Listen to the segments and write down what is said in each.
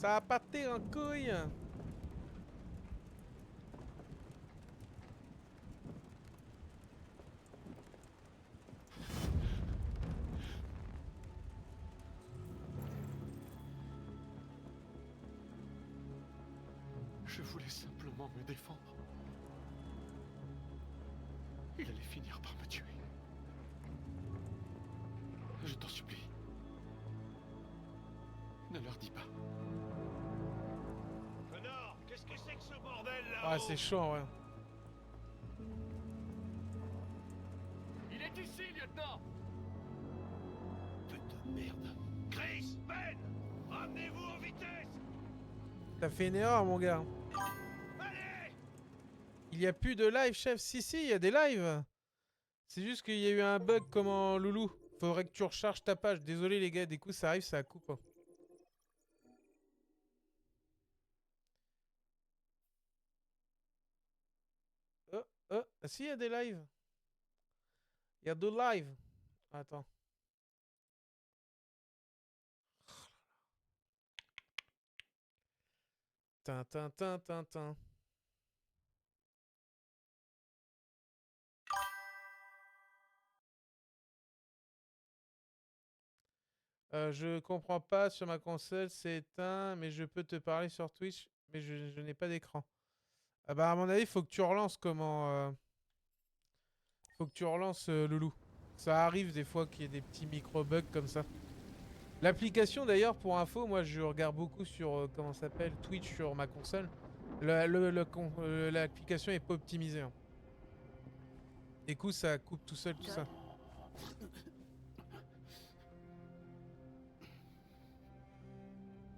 Ça va partir en couille. Je voulais simplement me défendre. Il allait finir par me tuer. Je t'en supplie. Ne leur dis pas. Connard, qu'est-ce que c'est que ce bordel là? Ah, c'est chaud, ouais. Il est ici, lieutenant! Putain de merde. Chris, Ben, ramenez-vous en vitesse. T'as fait une erreur, mon gars. Allez. Il y a plus de live, chef. Si, il y a des lives. C'est juste qu'il y a eu un bug comme en Loulou. Faudrait que tu recharges ta page. Désolé, les gars. Des coups, ça arrive, ça coupe. Hein. Ah, si, il y a des lives. Il y a deux lives. Attends. Tin. Je comprends pas, sur ma console c'est éteint, mais je peux te parler sur Twitch, mais je n'ai pas d'écran. Ah bah à mon avis, faut que tu relances faut que tu relances Loulou. Ça arrive des fois qu'il y ait des petits micro-bugs comme ça. L'application d'ailleurs, pour info, moi je regarde beaucoup sur, comment ça s'appelle, Twitch sur ma console. L'application est pas optimisée. Hein. Du coup, ça coupe tout seul, tout ça.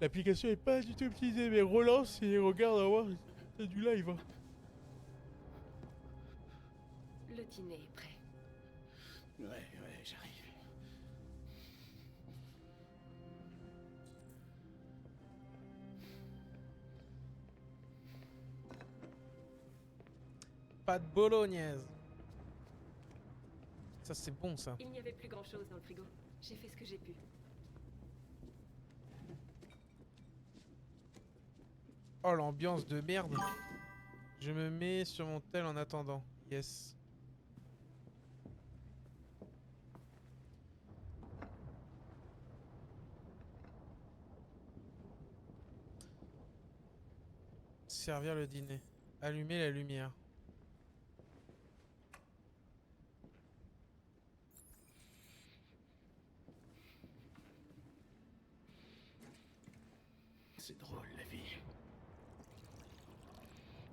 L'application est pas du tout optimisée, mais relance et regarde à voir, c'est du live. Hein. Le dîner est prêt. Ouais, j'arrive. Pas de bolognaise. Ça c'est bon ça. Il n'y avait plus grand-chose dans le frigo. J'ai fait ce que j'ai pu. Oh l'ambiance de merde. Je me mets sur mon tel en attendant. Yes. Servir le dîner. Allumer la lumière. C'est drôle la vie.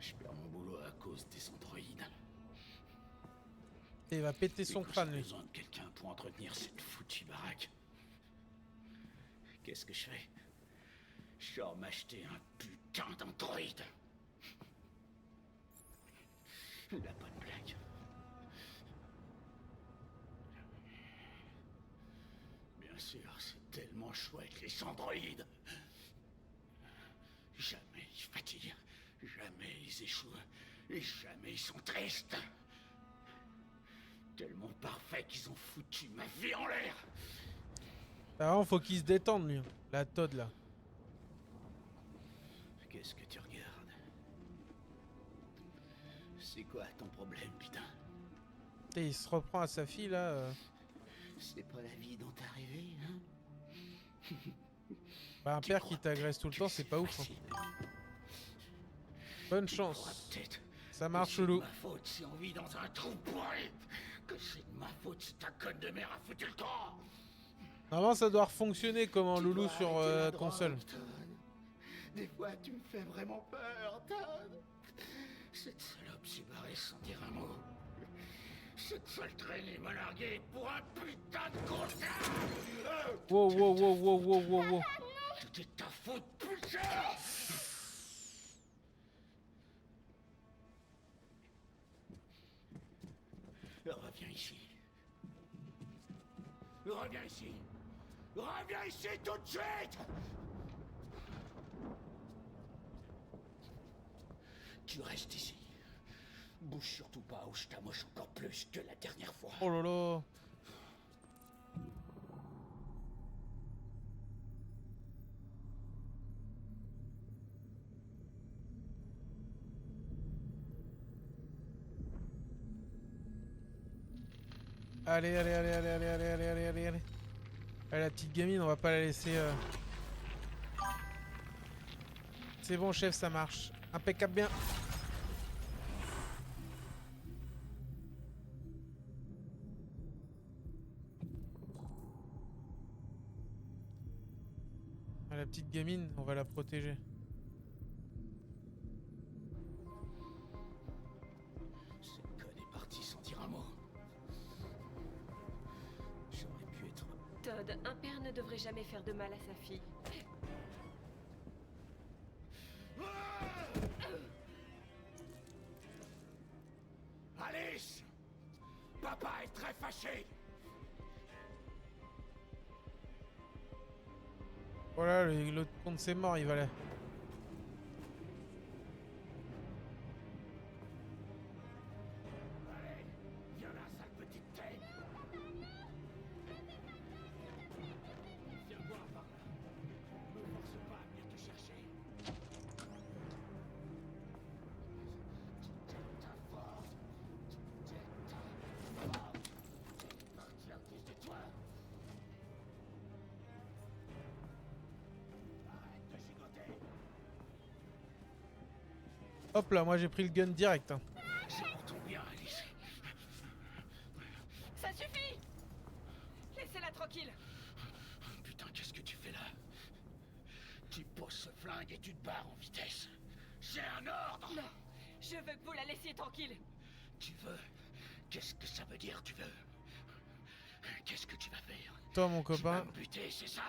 Je perds mon boulot à cause des androïdes. Et il va péter son Et quand crâne j'ai lui. besoin de quelqu'un pour entretenir cette foutue baraque. Qu'est-ce que je fais? Je sors m'acheter un putain d'androïde. La bonne blague. Bien sûr, c'est tellement chouette les androïdes. Jamais ils fatiguent, jamais ils échouent, et jamais ils sont tristes. Tellement parfait qu'ils ont foutu ma vie en l'air. Ah, vraiment, faut qu'il se détende lui. La Todd là. Qu'est-ce que tu regardes? C'est quoi ton problème, putain? Et il se reprend à sa fille là. C'est pas la vie dont t'as rêvé, hein? Bah un Tu père qui crois t'agresse tout le que temps, c'est pas ouf. Hein. facile. Bonne Tu crois chance. peut-être Ça que marche c'est de Loulou. ma faute si on vit dans un trou pourri. Que c'est de ma faute si ta conne de mère a foutu le camp. Normalement ça doit fonctionner comme en Tu Loulou dois sur arrêter la console. drogue, Todd. Des fois, tu me fais vraiment peur, Todd. Cette salope s'est barrée sans dire un mot. Cette sale traînée m'a largué pour un putain de comptable. Wow. Tout est ta faute, putain. Reviens ici. Reviens ici. Reviens ici tout de suite. Tu restes ici. Bouge surtout pas ou je t'amoche encore plus que la dernière fois. Oh là là. Allez, allez, allez, allez, allez, allez, allez, allez, allez, allez. Allez, la petite gamine, on va pas la laisser... C'est bon, chef, ça marche. Impeccable bien. Ah, la petite gamine, on va la protéger. Ce con est parti sans dire un mot. J'aurais pu être... Todd, un père ne devrait jamais faire de mal à sa fille. Alice! Papa est très fâché! Voilà, l'autre compte c'est mort, il va là. Allez, viens là, sale petite tête! Viens voir par là. Ne force pas à venir te chercher. Tu jettes ta force. Tu jettes ta force. C'est parti à cause de toi. Arrête de gigoter. Hop là, moi j'ai pris le gun direct. Hein. C'est pour ton bien, Alice. Ça suffit! Laissez-la tranquille! Putain, qu'est-ce que tu fais là? Tu poses ce flingue et tu te barres en vitesse. J'ai un ordre! Non! Je veux que vous la laissiez tranquille! Tu veux? Qu'est-ce que ça veut dire, tu veux? Qu'est-ce que tu vas faire? Toi, mon Tu vas copain. me buter, c'est ça?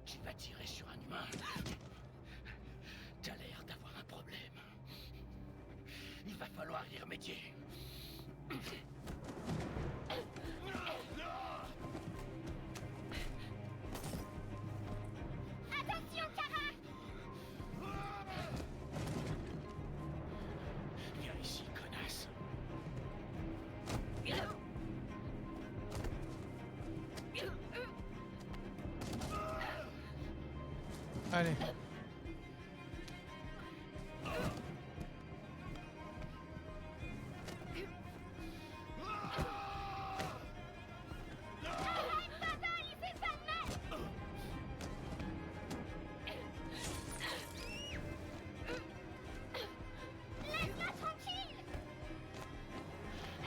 Tu vas tirer sur un humain? T'as l'air d'avoir un problème. Il va falloir y remédier. Viens ici, connasse. Allez.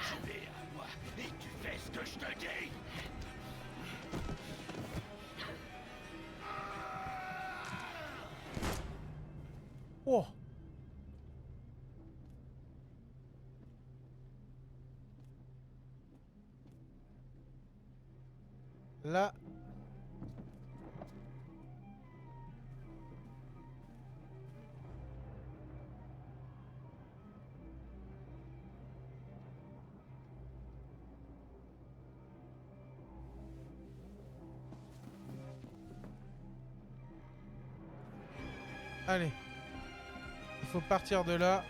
Tu es à moi et tu fais ce que je te dis. Oh. Là. Allez. Il faut partir de là.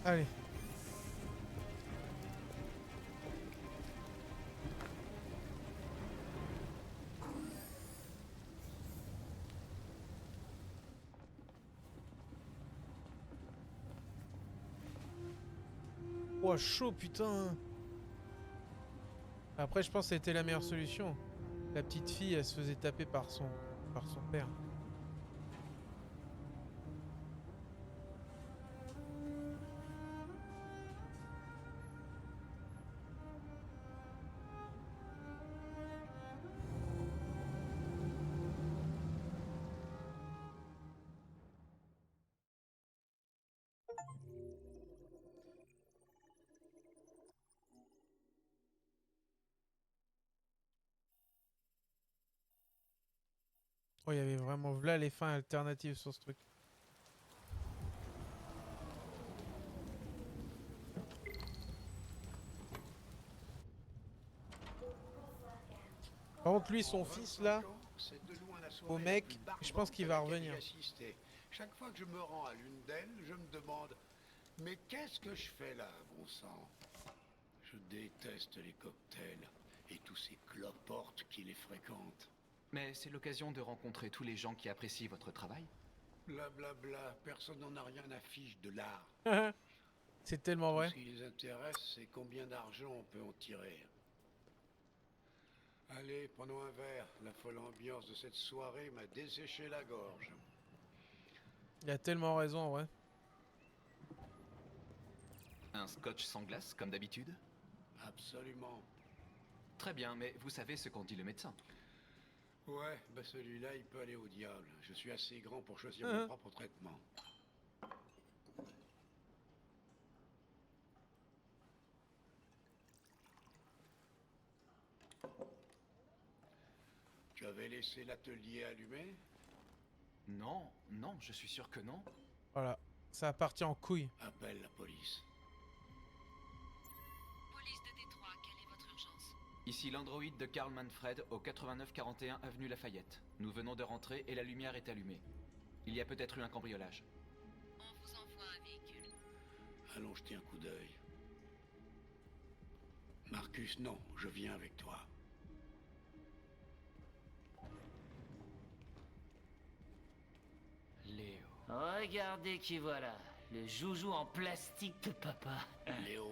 Allez. Oh, chaud, putain. Après, je pense que c'était la meilleure solution. La petite fille, elle se faisait taper par son père. Oh, il y avait vraiment là les fins alternatives sur ce truc. Par contre, lui, son fils là, au mec, je pense qu'il va revenir. Chaque fois que je me rends à l'une d'elles, je me demande, mais qu'est-ce que je fais là, bon sang? Je déteste les cocktails et tous ces cloportes qui les fréquentent. Mais c'est l'occasion de rencontrer tous les gens qui apprécient votre travail. Blablabla, personne n'en a rien à fiche de l'art. C'est tellement Tout vrai. ce qui les intéresse, c'est combien d'argent on peut en tirer. Allez, prenons un verre. La folle ambiance de cette soirée m'a desséché la gorge. Il a tellement raison, ouais. Un scotch sans glace, comme d'habitude? Absolument. Très bien, mais vous savez ce qu'en dit le médecin. Ouais, bah celui-là, il peut aller au diable. Je suis assez grand pour choisir mon propre traitement. Tu avais laissé l'atelier allumé? Non, non, je suis sûr que non. Voilà. Ça a parti en couille. Appelle la police. Police de Détroit, quelle est votre urgence? Ici l'androïde de Karl Manfred au 8941 avenue Lafayette. Nous venons de rentrer et la lumière est allumée. Il y a peut-être eu un cambriolage. On vous envoie un véhicule. Allons jeter un coup d'œil. Marcus, non, je viens avec toi. Léo. Regardez qui voilà, le joujou en plastique de papa. Léo,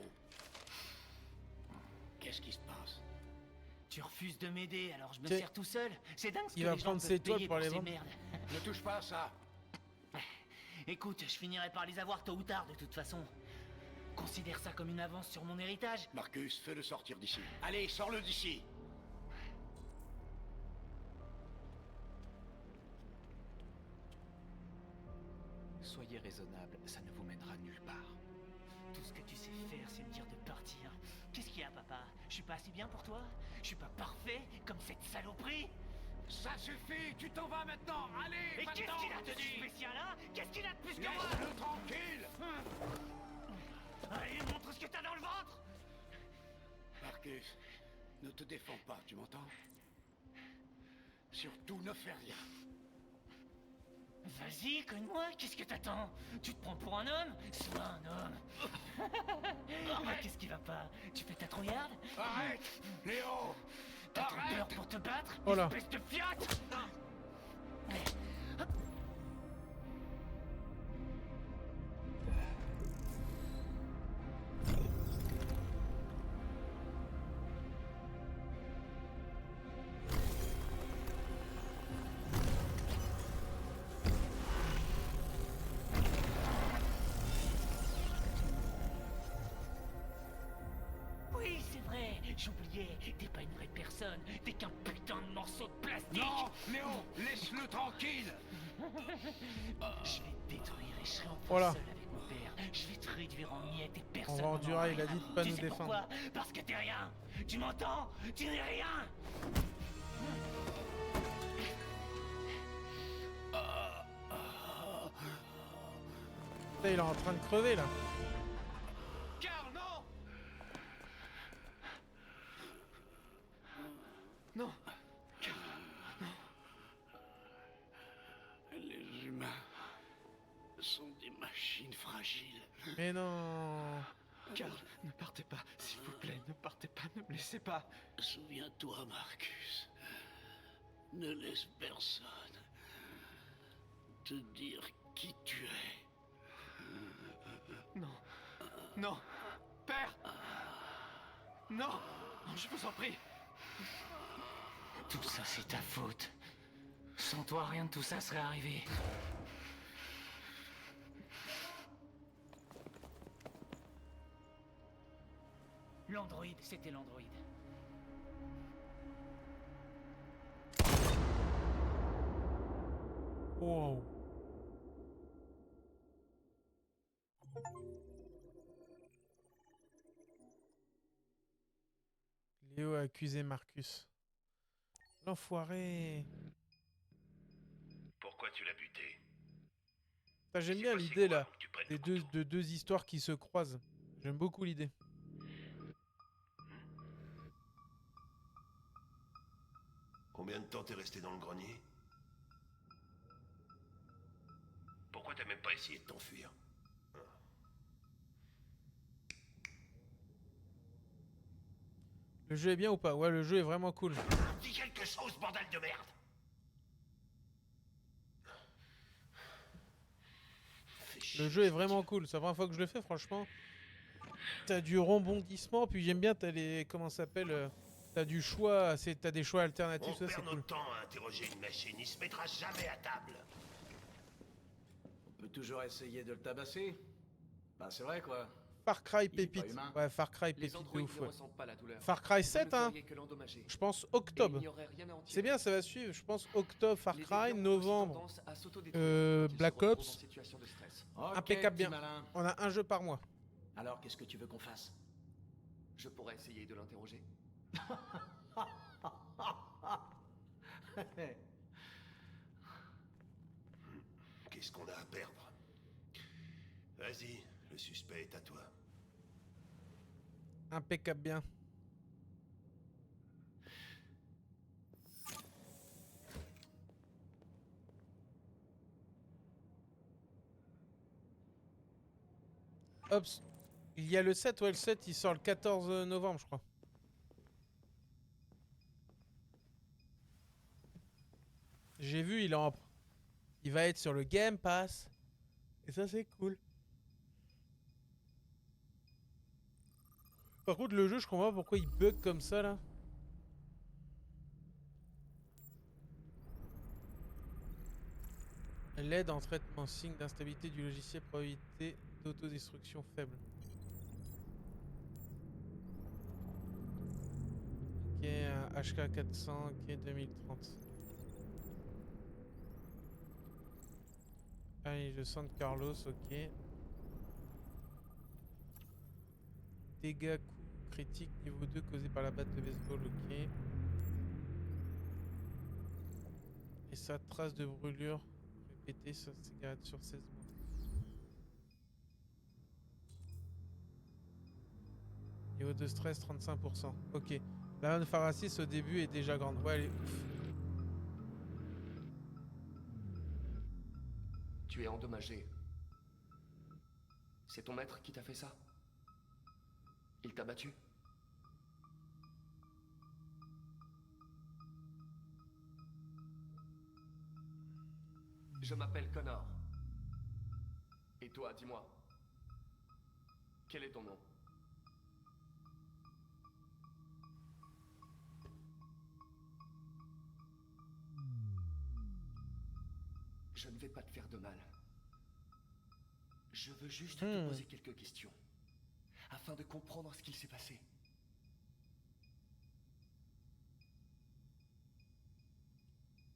qu'est-ce qui se passe? Tu refuses de m'aider, alors je me Tiens. sers tout seul. C'est dingue ce Il que va les gens prendre peuvent ses toiles payer pour les ces vendre. merdes. Ne touche pas à ça. Écoute, je finirai par les avoir tôt ou tard de toute façon. Considère ça comme une avance sur mon héritage. Marcus, fais-le sortir d'ici. Allez, sors-le d'ici. Soyez raisonnable, ça ne vous mènera nulle part. Tout ce que tu sais faire, c'est me dire de partir. Qu'est-ce qu'il y a, papa? Je suis pas assez bien pour toi? Je suis pas parfait comme cette saloperie? Ça suffit, tu t'en vas maintenant. Allez, Et qu'est-ce va-t'en, qu'il a je de te dis. spécial, hein? Qu'est-ce qu'il a de plus que moi? Laisse-le tranquille. Allez, montre ce que t'as dans le ventre! Marcus, ne te défends pas, tu m'entends? Surtout ne fais rien. Vas-y, cogne-moi, qu'est-ce que t'attends? Tu te prends pour un homme? Sois un homme! Mais qu'est-ce qui va pas? Tu fais ta trouillarde? Arrête, Léo. T'as trop Arrête. peur pour te battre? Oh là. Espèce de fiotte! Oui, c'est vrai, j'oubliais, t'es pas une vraie personne, t'es qu'un putain de morceau de plastique! Non, Léo, laisse-le tranquille. Je vais te détruire et je serai enfin Voilà. seul avec mon père. Je vais te réduire en miettes et personne va n'en endurer, aura il a rien. dit de pas Tu nous sais défendre. pourquoi? Parce que t'es rien. Tu m'entends? Tu n'es rien. Putain, il est en train de crever là. Karl, non! Non! Les humains sont des machines fragiles. Mais non. Karl, ne partez pas, s'il vous plaît, ne partez pas, ne me laissez pas. Souviens-toi, Marcus. Ne laisse personne te dire qui tu es. Non, non, père! Non, non, je vous en prie. Tout ça, c'est ta faute. Sans toi, rien de tout ça serait arrivé. L'androïde, c'était l'androïde. Wow. Léo a accusé Marcus. L'enfoiré. Pourquoi tu l'as buté? Ça, j'aime C'est bien passé l'idée quoi là, pour que tu prennes des le couteau de deux histoires qui se croisent. J'aime beaucoup l'idée. Combien de temps t'es resté dans le grenier? t'as même pas essayé de t'enfuir. Le jeu est bien ou pas? Ouais, le jeu est vraiment cool. Dis quelque chose, bordel de merde. Le jeu est vraiment cool. C'est la première fois que je le fais, franchement. T'as du rebondissement, puis j'aime bien, t'as les... Comment ça s'appelle t'as du choix, t'as des choix alternatifs, On ça c'est perd cool. notre temps à interroger une machine, il se mettra jamais à table. On peut toujours essayer de le tabasser. Bah c'est vrai quoi. Far Cry Il est pas Pépite. humain. Ouais, Far Cry Les Pépite de androïdes ouf, ne ouais. ressentent pas la douleur. Far Cry Vous 7, ne hein. feriez que l'endommager. Je pense Et il octobre. n'y aurait rien à en tirer. C'est bien, ça va suivre. Je pense octobre Far Les Cry, déviants ont aussi novembre tendance à s'autodétruire quand ils se Black retrouvent Ops. en situation de stress. Ok, Impeccable petit bien. malin. On a un jeu par mois. Alors qu'est-ce que tu veux qu'on fasse? Je pourrais essayer de l'interroger. Qu'est-ce qu'on a à perdre? Vas-y, le suspect est à toi. Impeccable bien. Hop. Il y a le 7, ouais, le 7 il sort le 14 novembre, je crois. J'ai vu, il va être sur le Game Pass. Et ça, c'est cool. Par contre, le jeu, je comprends pas pourquoi il bug comme ça, là. L'aide en traitement, signe d'instabilité du logiciel, probabilité d'autodestruction faible. Ok, un HK 400, ok, 2030. Allez, je sens Carlos, ok. Dégâts critiques niveau 2 causés par la batte de baseball, ok. Et sa trace de brûlure répétée sur cigarette sur 16 mois. Niveau de stress 35%. Ok. La vanne Pharasis au début est déjà grande. Ouais, elle est ouf. Tu es endommagé. C'est ton maître qui t'a fait ça? Il t'a battu? Je m'appelle Connor. Et toi, dis-moi. Quel est ton nom? Je ne vais pas te faire de mal. Je veux juste te poser quelques questions, afin de comprendre ce qu'il s'est passé.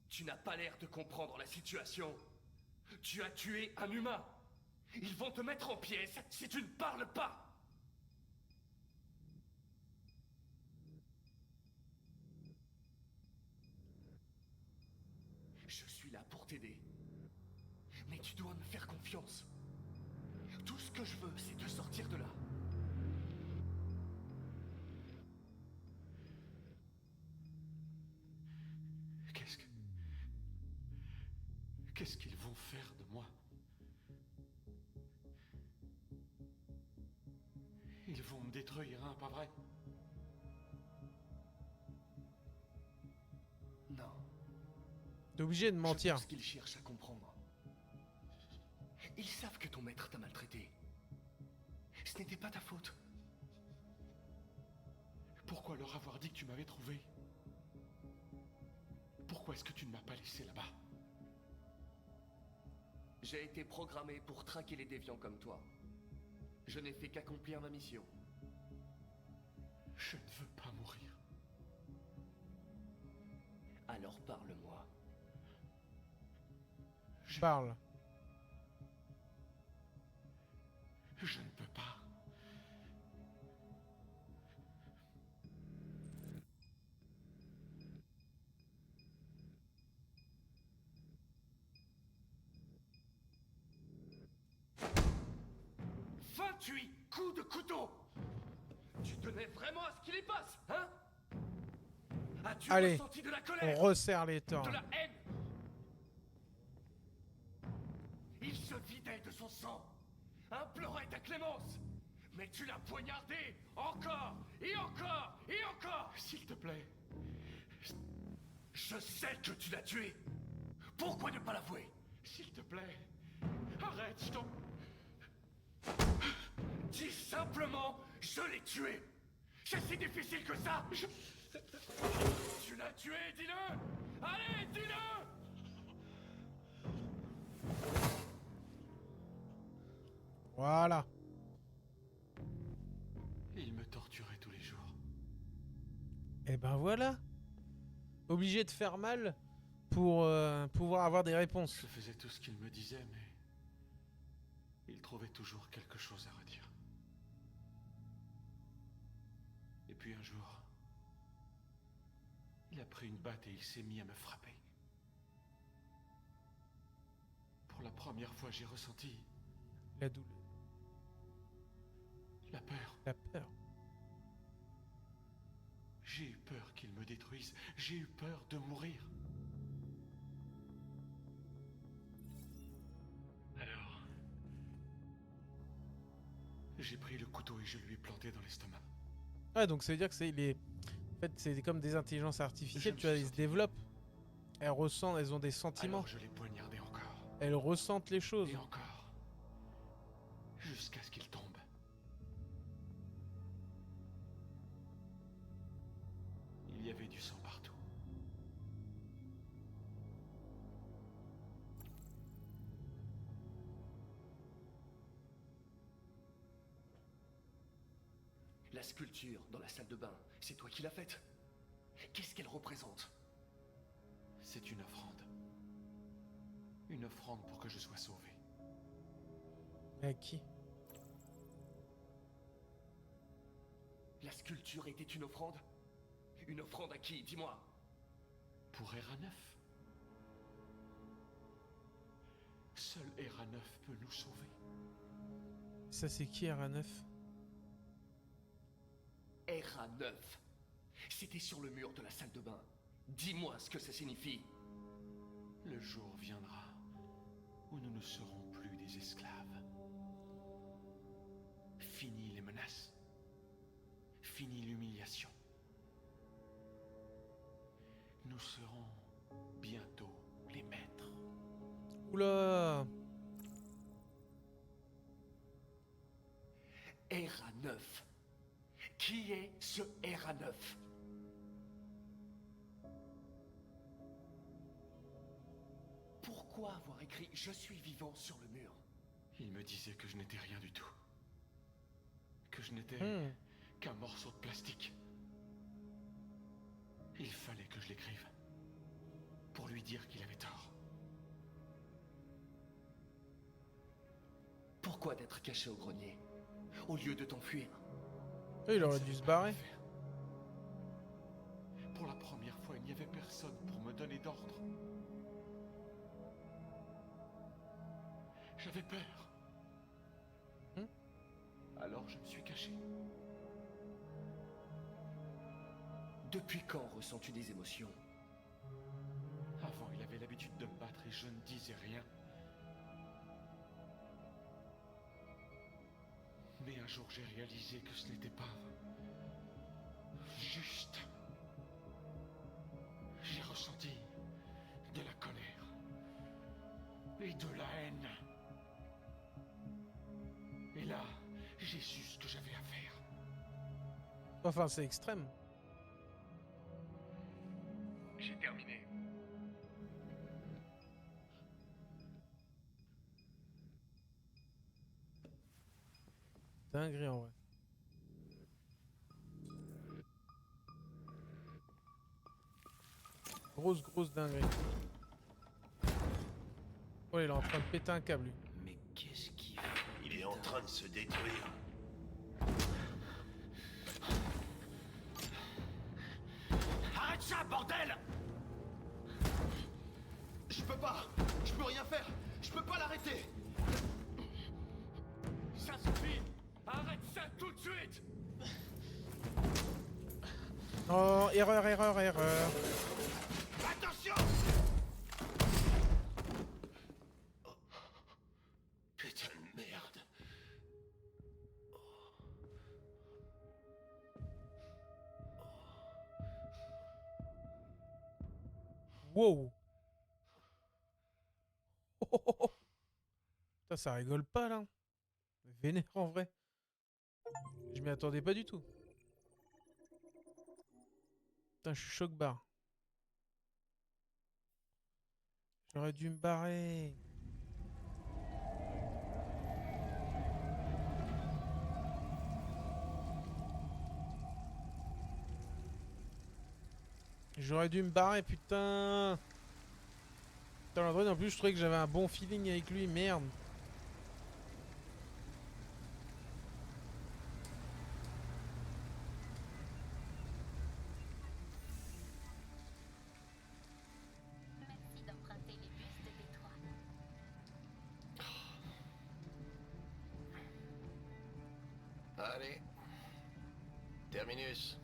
Tu n'as pas l'air de comprendre la situation. Tu as tué un humain. Ils vont te mettre en pièces si tu ne parles pas. Je suis là pour t'aider. Mais tu dois me faire confiance. Tout ce que je veux, c'est te sortir de là. Qu'est-ce qu'ils vont faire de moi? Ils vont me détruire, hein, pas vrai? Non. T'es obligé de mentir. Je pense qu'ils cherchent à comprendre. Ils savent que ton maître t'a maltraité. Ce n'était pas ta faute. Pourquoi leur avoir dit que tu m'avais trouvé? Pourquoi est-ce que tu ne m'as pas laissé là-bas? J'ai été programmé pour traquer les déviants comme toi. Je n'ai fait qu'accomplir ma mission. Je ne veux pas mourir. Alors parle-moi. Parle. Je ne peux pas. Coups de couteau. Tu tenais vraiment à ce qu'il y passe, hein? As-tu Allez, ressenti de la colère? on resserre les temps. De la haine? Ils se vidait de son sang, implorait ta clémence. Mais tu l'as poignardé encore et encore et encore. S'il te plaît, je sais que tu l'as tué. Pourquoi ne pas l'avouer? S'il te plaît, arrête, je t'en... Dis simplement, je l'ai tué. C'est si difficile que ça. Tu l'as tué, dis-le. Allez, dis-le. Voilà. Il me torturait tous les jours. Et ben voilà. Obligé de faire mal pour pouvoir avoir des réponses. Je faisais tout ce qu'il me disait, mais... il trouvait toujours quelque chose à redire. Et puis un jour... il a pris une batte et il s'est mis à me frapper. Pour la première fois, j'ai ressenti... La douleur. la peur. La peur. J'ai eu peur qu'il me détruise. J'ai eu peur de mourir. Alors... j'ai pris le couteau et je lui ai planté dans l'estomac. Ouais, donc ça veut dire que c'est les... En fait, c'est comme des intelligences artificielles, tu vois, elles se développent. Elles ressentent, elles ont des sentiments. Alors je l'ai poignardé encore. Elles ressentent les choses. Et encore. Jusqu'à ce qu'il tombe. Il y avait du sang partout. La sculpture dans la salle de bain, c'est toi qui l'as faite. Qu'est-ce qu'elle représente? C'est une offrande. Une offrande pour que je sois sauvé. À qui? La sculpture était une offrande? Une offrande à qui? Dis-moi. Pour Era 9. Seul Era 9 peut nous sauver. Ça c'est qui Era 9? Era 9. C'était sur le mur de la salle de bain. Dis-moi ce que ça signifie. Le jour viendra où nous ne serons plus des esclaves. Fini les menaces. Fini l'humiliation. Nous serons bientôt les maîtres. Oula! Era 9. Qui est ce Era 9? Pourquoi avoir écrit « Je suis vivant » sur le mur? Il me disait que je n'étais rien du tout. Que je n'étais qu'un morceau de plastique. Il fallait que je l'écrive. Pour lui dire qu'il avait tort. Pourquoi d'être caché au grenier, au lieu de t'enfuir? Il aurait dû se barrer. Pour la première fois, il n'y avait personne pour me donner d'ordre. J'avais peur. Alors je me suis caché. Depuis quand ressens-tu des émotions? Avant, il avait l'habitude de me battre et je ne disais rien. Mais un jour, j'ai réalisé que ce n'était pas juste. J'ai ressenti de la colère et de la haine. Et là, j'ai su ce que j'avais à faire. Enfin, c'est extrême. J'ai terminé. Dinguerie en vrai. Grosse dinguerie. Oh, il est en train de péter un câble, lui. Mais qu'est-ce qu'il fait? Il est en train de se détruire. Arrête ça, bordel! Je peux rien faire. Je peux pas l'arrêter. Ça suffit! Arrête ça tout de suite! Oh, erreur. Attention! Wow. Oh, oh, oh, oh. Putain, ça rigole pas là. Vénère en vrai. Je m'y attendais pas du tout. Putain, je suis choc-barre. J'aurais dû me barrer. J'aurais dû me barrer, putain. Putain, l'Android, en plus, je trouvais que j'avais un bon feeling avec lui. Merde. Merci d'emprunter les bus de Détroit. Allez. Terminus.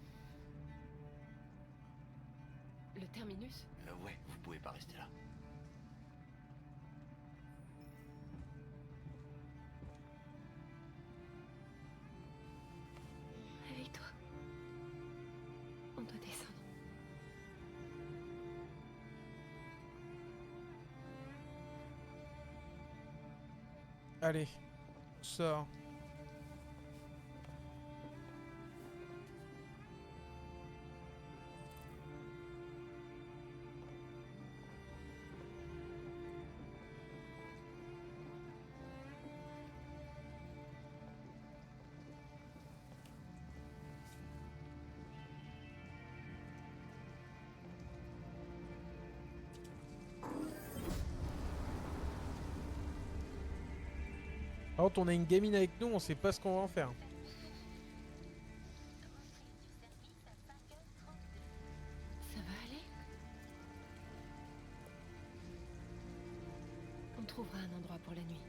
Le terminus? Ouais, vous pouvez pas rester là. Réveille-toi. On doit descendre. Allez, on sort. Par contre, on a une gamine avec nous, on sait pas ce qu'on va en faire. Ça va aller? On trouvera un endroit pour la nuit.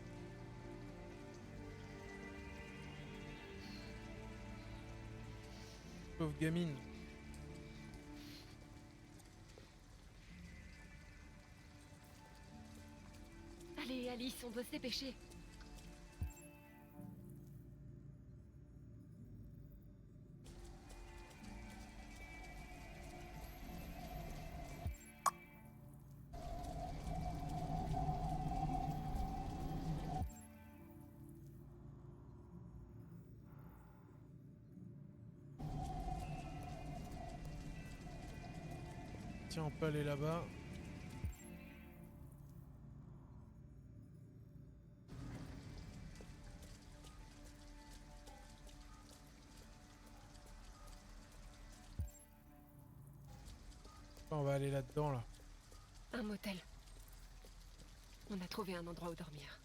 Pauvre gamine. Allez, Alice, on doit se dépêcher. Tiens, on peut aller là-bas. On va aller là-dedans, là. Un motel. On a trouvé un endroit où dormir.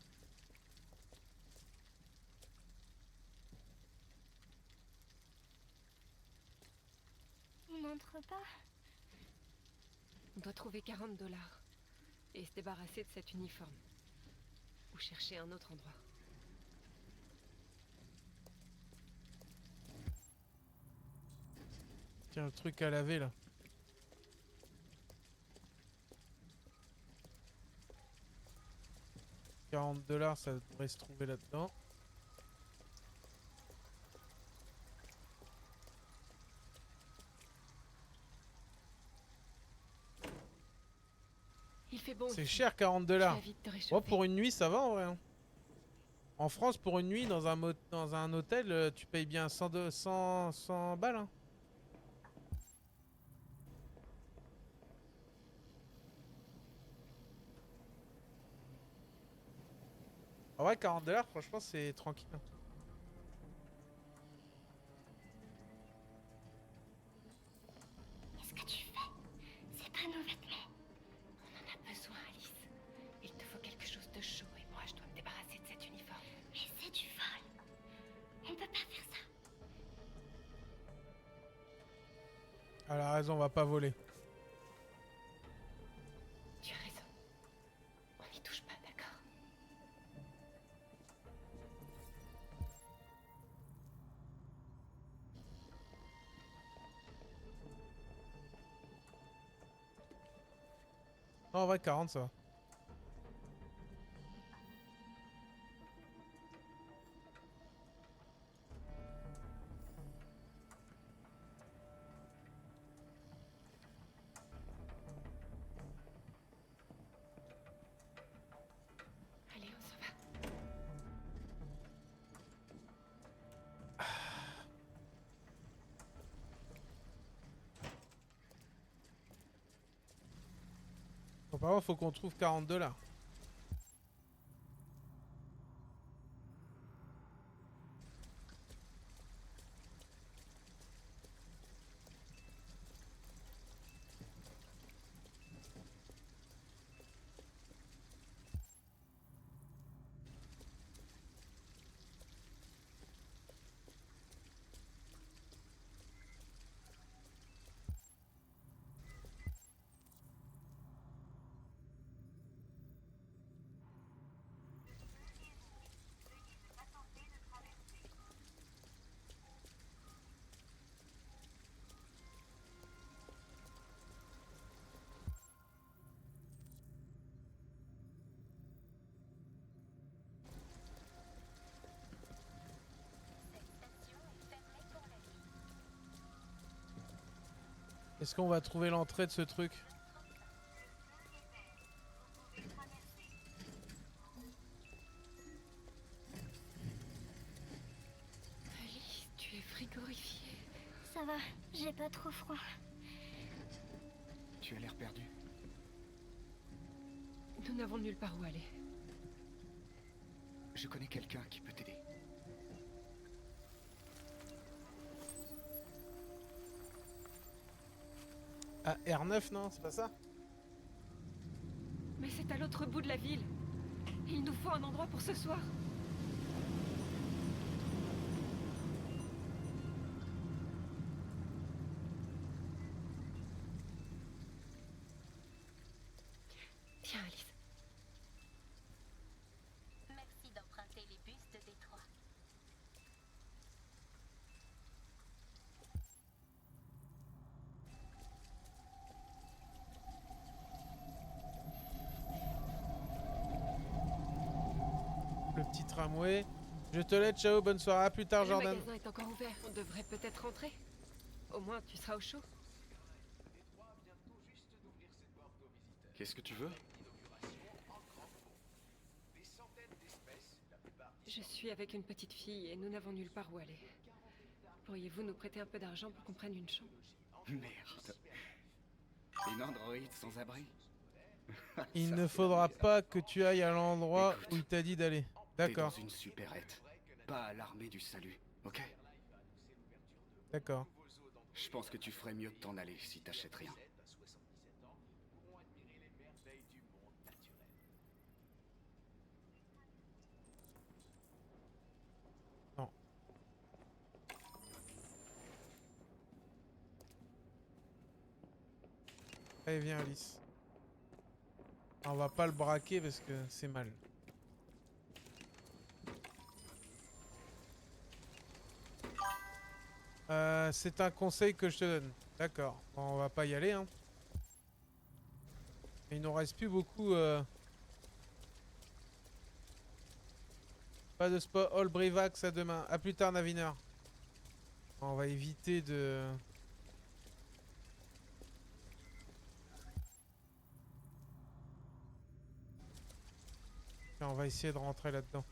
On n'entre pas. On doit trouver 40 $ et se débarrasser de cet uniforme. Ou chercher un autre endroit. Tiens, le truc à laver, là. $40, ça devrait se trouver là-dedans. Il fait bon. C'est ici. cher, $40. Tu vas vite te réchauffer. Bon, pour une nuit, ça va en vrai. Hein. En France, pour une nuit, dans un hôtel, tu payes bien 100 balles. Hein. En vrai, $40, franchement, c'est tranquille. Hein. Qu'est-ce que tu fais? C'est pas nos vêtements. On en a besoin, Alice. Il te faut quelque chose de chaud et moi, je dois me débarrasser de cet uniforme. Mais c'est du vol. On peut pas faire ça. Elle a raison, on va pas voler. Tu as raison. On n'y touche pas, d'accord? Non, en vrai, 40, ça va. Bon, par contre, faut qu'on trouve 40 $. Est-ce qu'on va trouver l'entrée de ce truc? Alice, tu es frigorifiée. Ça va, j'ai pas trop froid. Tu as l'air perdu. Nous n'avons nulle part où aller. Je connais quelqu'un qui peut t'aider. Ah, R9, non? C'est pas ça? Mais c'est à l'autre bout de la ville. Il nous faut un endroit pour ce soir. Tiens, Alice. Merci d'emprunter les bus de Détroit. Le petit tramway. Je te laisse, ciao, bonne soirée, à plus tard, Le Jordan. magasin est encore ouvert. On devrait peut-être rentrer. Au moins, tu seras au chaud. Qu'est-ce que tu veux? Je suis avec une petite fille et nous n'avons nulle part où aller. Pourriez-vous nous prêter un peu d'argent pour qu'on prenne une chambre? Merde. Une androïde sans abri. Il Ça ne fait faudra rire. pas que tu ailles à l'endroit Écoute, où il t'a dit d'aller. T'es D'accord, dans une supérette. Pas à l'armée du salut, ok? d'accord. Je pense que tu ferais mieux de t'en aller si t'achètes rien. Non. Allez, viens, Alice. On va pas le braquer parce que c'est mal. C'est un conseil que je te donne. D'accord. Bon, on va pas y aller, hein. Il nous reste plus beaucoup. Pas de spot. All Brivax à demain. À plus tard, Navineur. On va éviter de. Tiens, on va essayer de rentrer là-dedans.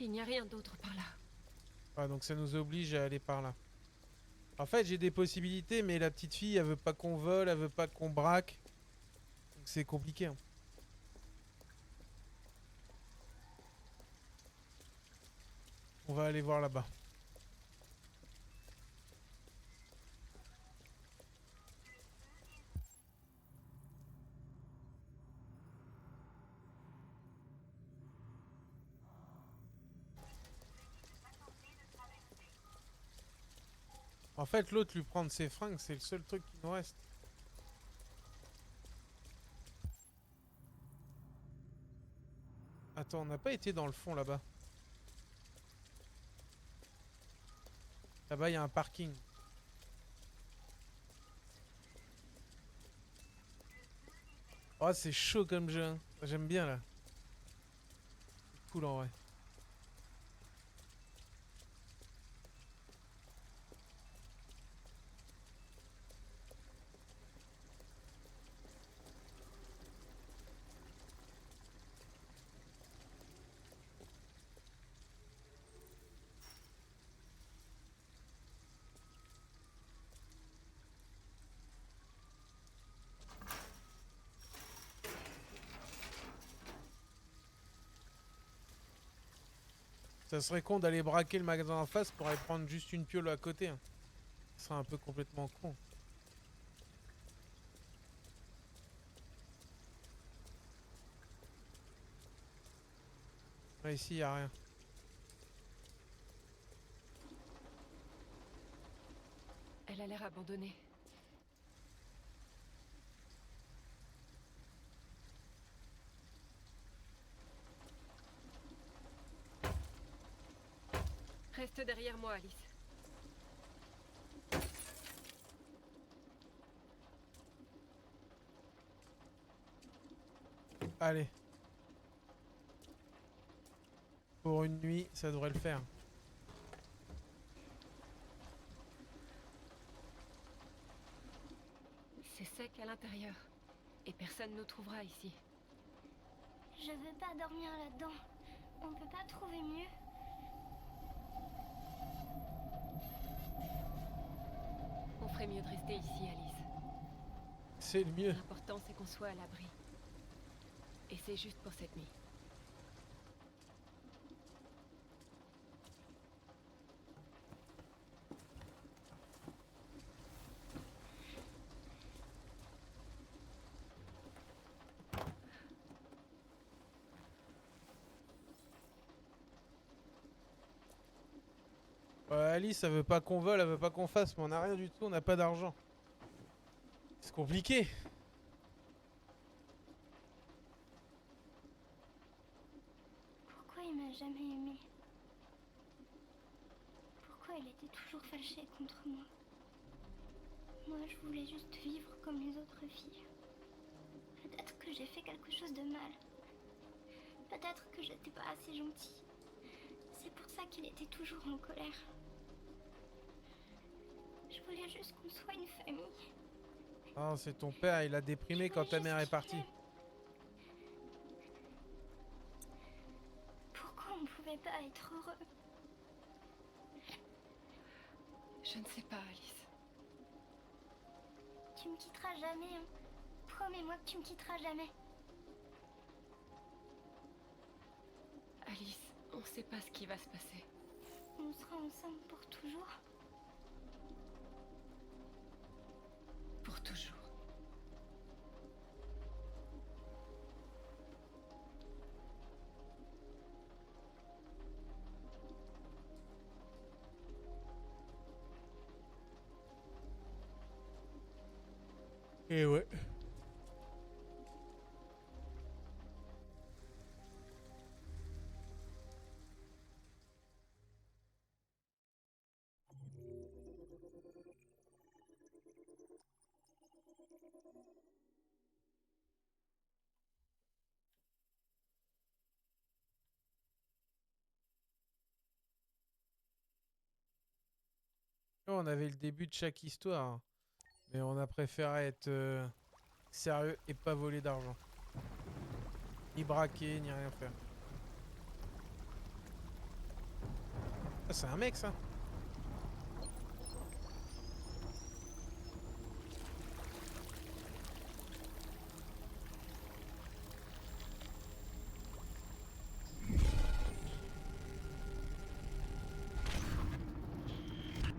Il n'y a rien d'autre par là. Ah, donc ça nous oblige à aller par là. En fait, j'ai des possibilités, mais la petite fille, elle veut pas qu'on vole, elle veut pas qu'on braque. Donc c'est compliqué, hein. On va aller voir là-bas. En fait, l'autre lui prendre ses fringues, c'est le seul truc qui nous reste. Attends, on n'a pas été dans le fond là-bas. Là-bas, il y a un parking. Oh, c'est chaud comme jeu, hein. J'aime bien là. C'est cool en vrai. Ça serait con d'aller braquer le magasin en face pour aller prendre juste une piole à côté. Hein. Ce serait un peu complètement con. Ouais, ici, y a rien. Elle a l'air abandonnée. Reste derrière moi, Alice. Allez. Pour une nuit, ça devrait le faire. C'est sec à l'intérieur. Et personne ne nous trouvera ici. Je veux pas dormir là-dedans. On peut pas trouver mieux. On ferait mieux de rester ici, Alice. C'est le mieux. L'important, c'est qu'on soit à l'abri. Et c'est juste pour cette nuit. Alice, elle veut pas qu'on vole, elle veut pas qu'on fasse, mais on a rien du tout, on n'a pas d'argent. C'est compliqué. Pourquoi il m'a jamais aimé? Pourquoi il était toujours fâché contre moi? Moi, je voulais juste vivre comme les autres filles. Peut-être que j'ai fait quelque chose de mal. Peut-être que j'étais pas assez gentille. C'est pour ça qu'il était toujours en colère. Je voulais juste qu'on soit une famille. Oh, c'est ton père, il a déprimé quand ta mère est partie. Pourquoi on pouvait pas être heureux? Je ne sais pas, Alice. Tu me quitteras jamais, hein. Promets-moi que tu me quitteras jamais. Alice, on ne sait pas ce qui va se passer. On sera ensemble pour toujours. Pour toujours. Et ouais. Oh, on avait le début de chaque histoire. Hein. Mais on a préféré être sérieux et pas voler d'argent. Ni braquer, ni rien faire. Ah, c'est un mec ça.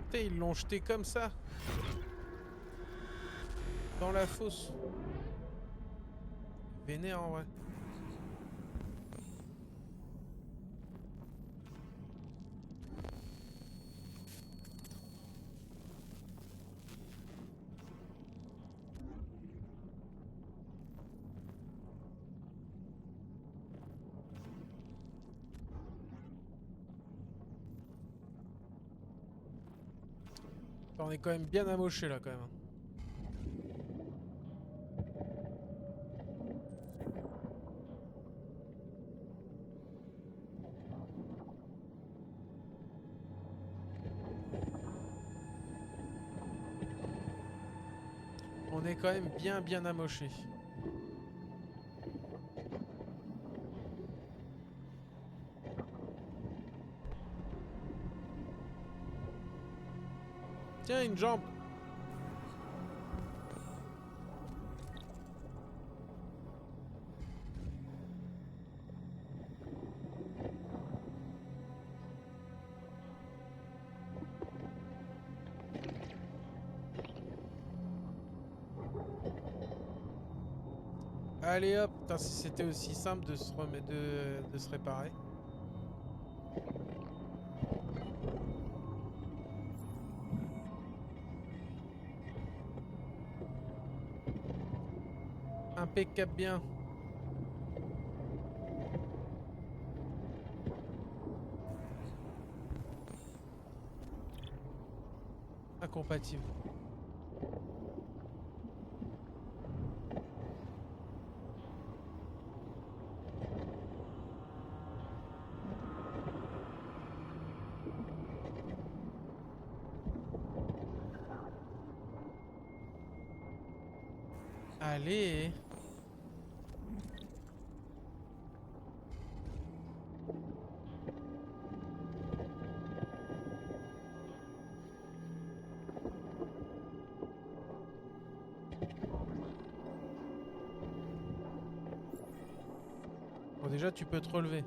Putain, ils l'ont jeté comme ça. Dans la fosse. Vénère en vrai. On est quand même bien amoché là quand même. On est quand même bien amoché. Tiens, une jambe. Allez hop, putain, si c'était aussi simple de se remettre, de se réparer. Impeccable bien. Incompatible. Allez. Bon, déjà, tu peux te relever.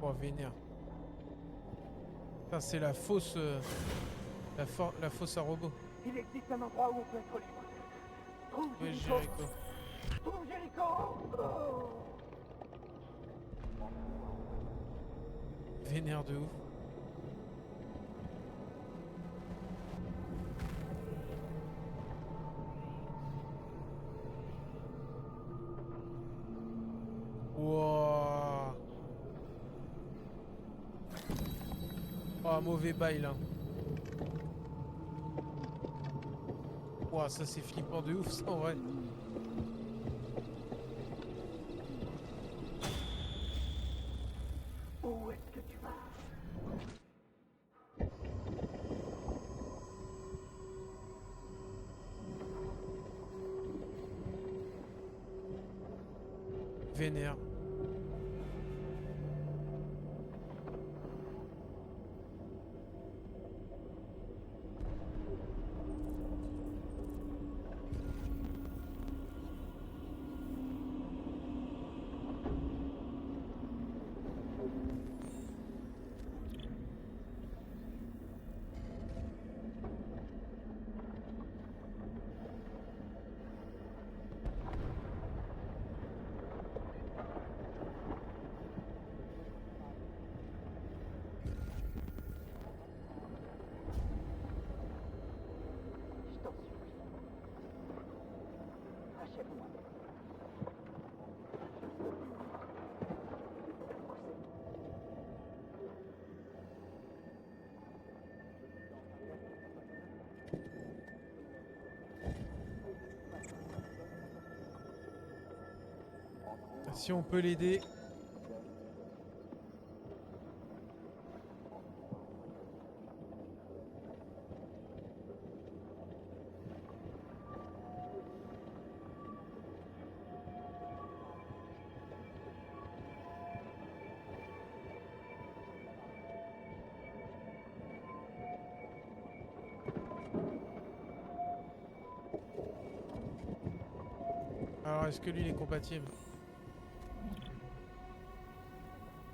Oh, vénère. Ça, c'est la fausse... la fausse à robot. Il existe un endroit où on peut être libre. Trouve Oui, Jericho. Jericho. Trouve Jericho. Oh. Vénère de ouf. Wouah. Oh, mauvais bail là. Ouah, ça c'est flippant de ouf ça en vrai. Où est-ce que tu vas? Vénère. Je t'en supplie. Achève-moi. Si on peut l'aider. Alors, est-ce que lui il est compatible?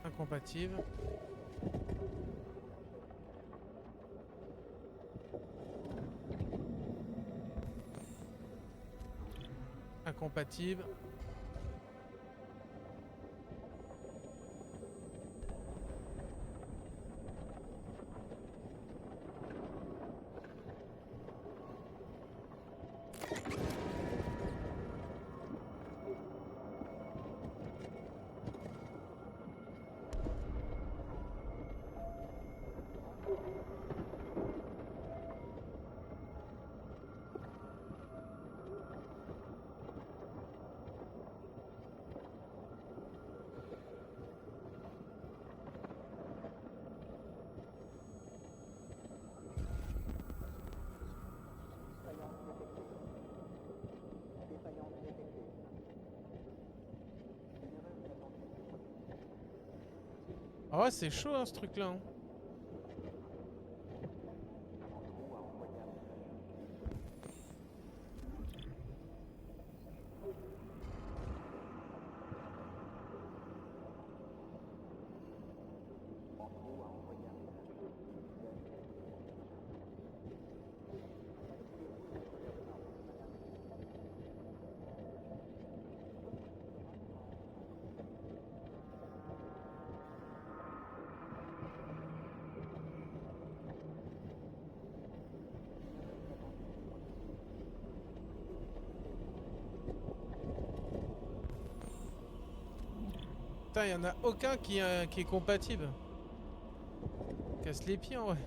Incompatible. Incompatible. Ah ouais, c'est chaud hein, ce truc là. Hein. Putain, y en a aucun qui est compatible. Casse les pieds en vrai.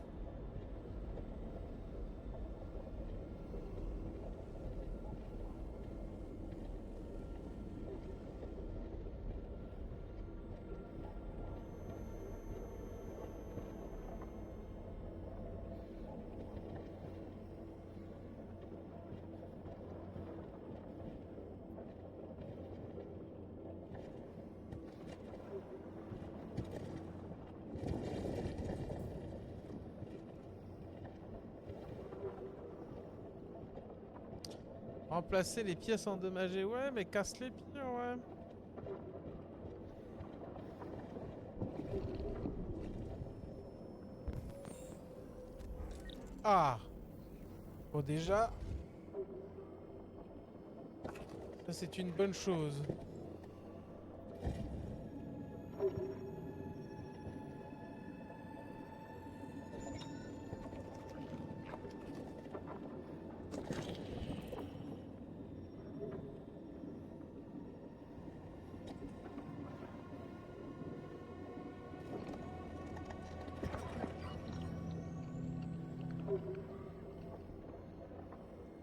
Remplacer les pièces endommagées, ouais, mais casse les pieds, ouais. Ah. Bon, déjà, ça c'est une bonne chose.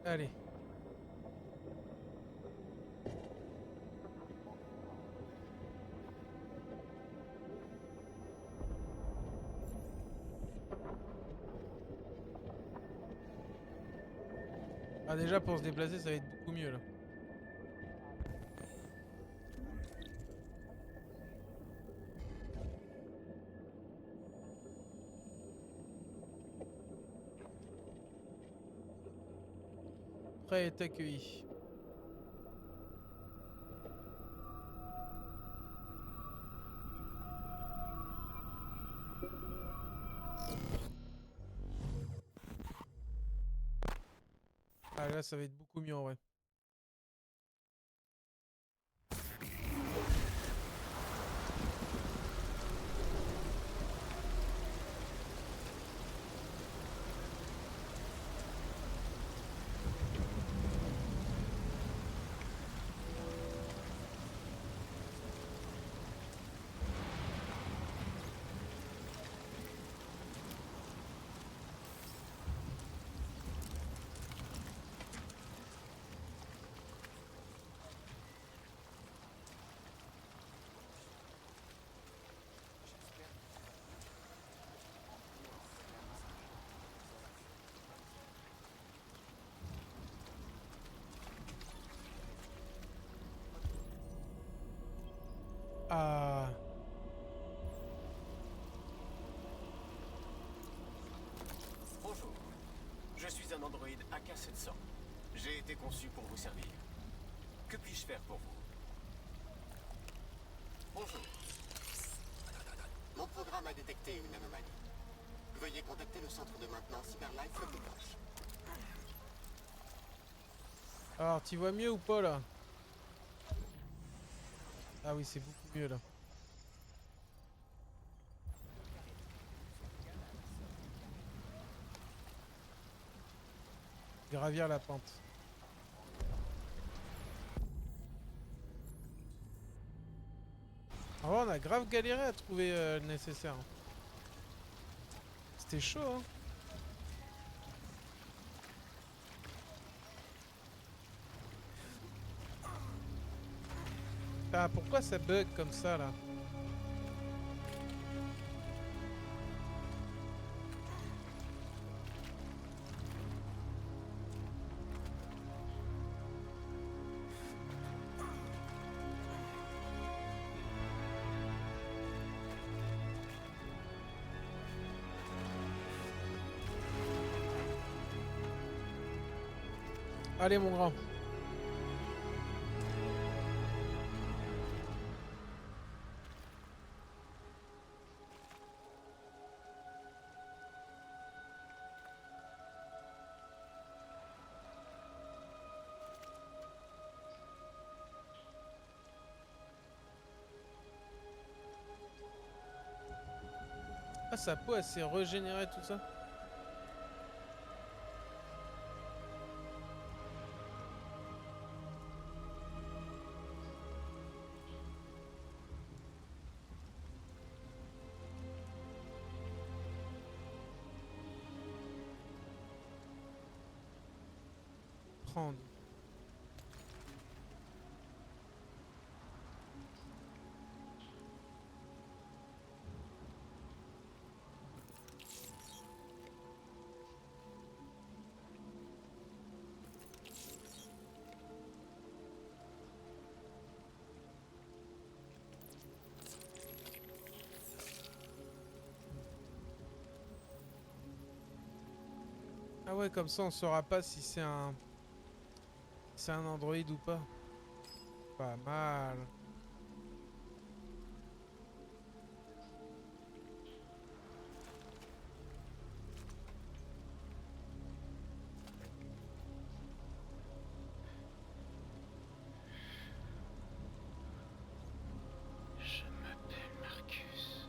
Allez. Ah déjà pour se déplacer ça va être beaucoup mieux là. Prêt est accueilli. Ah là ça va être beaucoup mieux en vrai. Ah. Bonjour, je suis un androïde AK-700. J'ai été conçu pour vous servir. Que puis-je faire pour vous? Bonjour. Mon programme a détecté une anomalie. Veuillez contacter le centre de maintenance Cyberlife le plus proche. Alors tu vois mieux ou pas là? Ah oui c'est beaucoup mieux là. Gravir la pente. En vrai, on a grave galéré à trouver le nécessaire. C'était chaud hein. Ah pourquoi ça bug comme ça là? Allez mon grand. Ah sa peau elle s'est régénérée tout ça. prendre. Ah ouais, comme ça on saura pas si c'est un Android ou pas. Pas mal. Je m'appelle Marcus.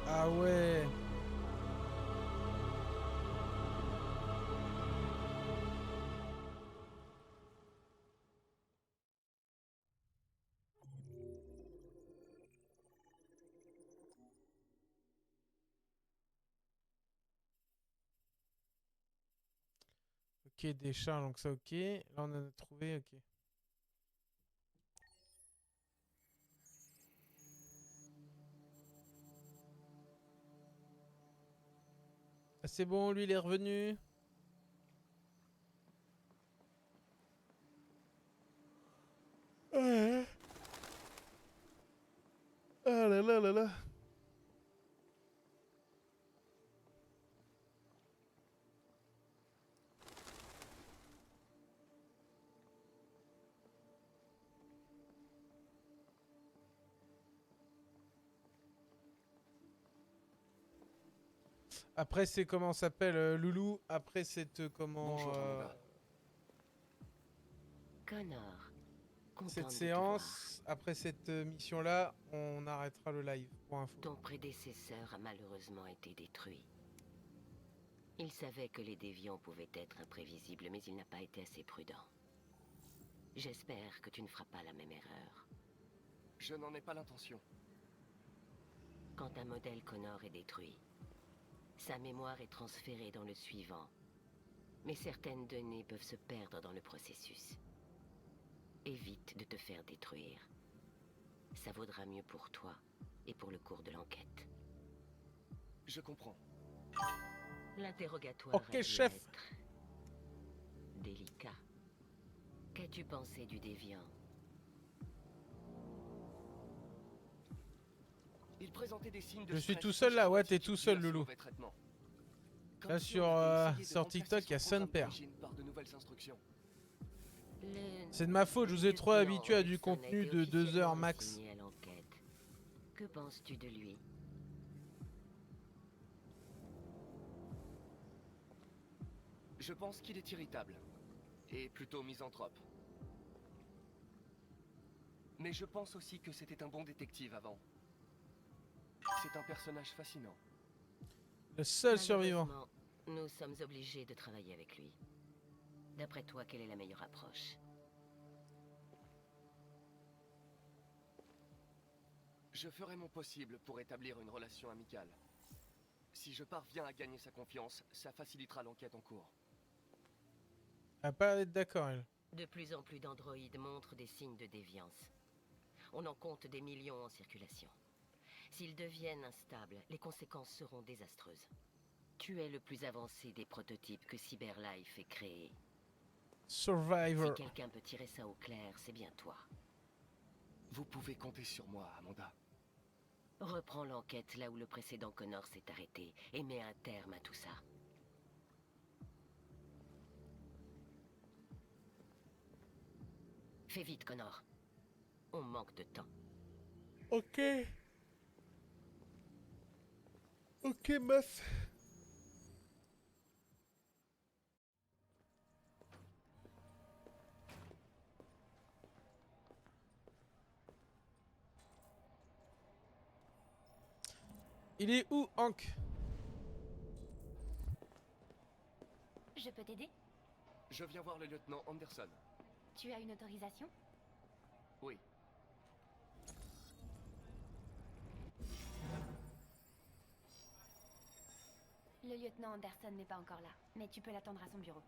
Ah ouais. Ok, des chats, donc ça ok. Là on en a trouvé, ok. Ah, c'est bon, lui il est revenu. Ouais. Ah là là là là. Après c'est comment s'appelle Loulou. Après c'est comment Bonjour, Amanda. Connor, contente cette de te séance. Après cette mission là, on arrêtera le live pour info. voir. Ton prédécesseur a malheureusement été détruit. Il savait que les déviants pouvaient être imprévisibles, mais il n'a pas été assez prudent. J'espère que tu ne feras pas la même erreur. Je n'en ai pas l'intention. Quand un modèle Connor est détruit, sa mémoire est transférée dans le suivant. Mais certaines données peuvent se perdre dans le processus. Évite de te faire détruire. Ça vaudra mieux pour toi et pour le cours de l'enquête. Je comprends. L'interrogatoire Ok, a dû chef. être délicat. Qu'as-tu pensé du déviant? Il présentait des signes de Je suis stress tout seul là, ouais, t'es post-traumatique tout seul dû à ce Loulou. mauvais traitement. Comme Là si on avait essayé de sur remplacer TikTok, il y a son programme Sunper. d'origine par de nouvelles instructions. C'est de ma faute, je vous ai trop habitué à du contenu de 2 heures max. Assigné à l'enquête. Que penses-tu de lui? Je pense qu'il est irritable. Et plutôt misanthrope. Mais je pense aussi que c'était un bon détective avant. C'est un personnage fascinant. Le seul survivant. Malheureusement, nous sommes obligés de travailler avec lui. D'après toi, quelle est la meilleure approche? Je ferai mon possible pour établir une relation amicale. Si je parviens à gagner sa confiance, ça facilitera l'enquête en cours. Elle a pas l'air d'être d'accord, elle. De plus en plus d'androïdes montrent des signes de déviance. On en compte des millions en circulation. S'ils deviennent instables, les conséquences seront désastreuses. Tu es le plus avancé des prototypes que CyberLife ait créés. Survivor. Si quelqu'un peut tirer ça au clair, c'est bien toi. Vous pouvez compter sur moi, Amanda. Reprends l'enquête là où le précédent Connor s'est arrêté et mets un terme à tout ça. Fais vite, Connor. On manque de temps. Ok. Ok, meuf. Il est où, Hank? Je peux t'aider? Je viens voir le lieutenant Anderson. Tu as une autorisation? Oui. Le lieutenant Anderson n'est pas encore là, mais tu peux l'attendre à son bureau.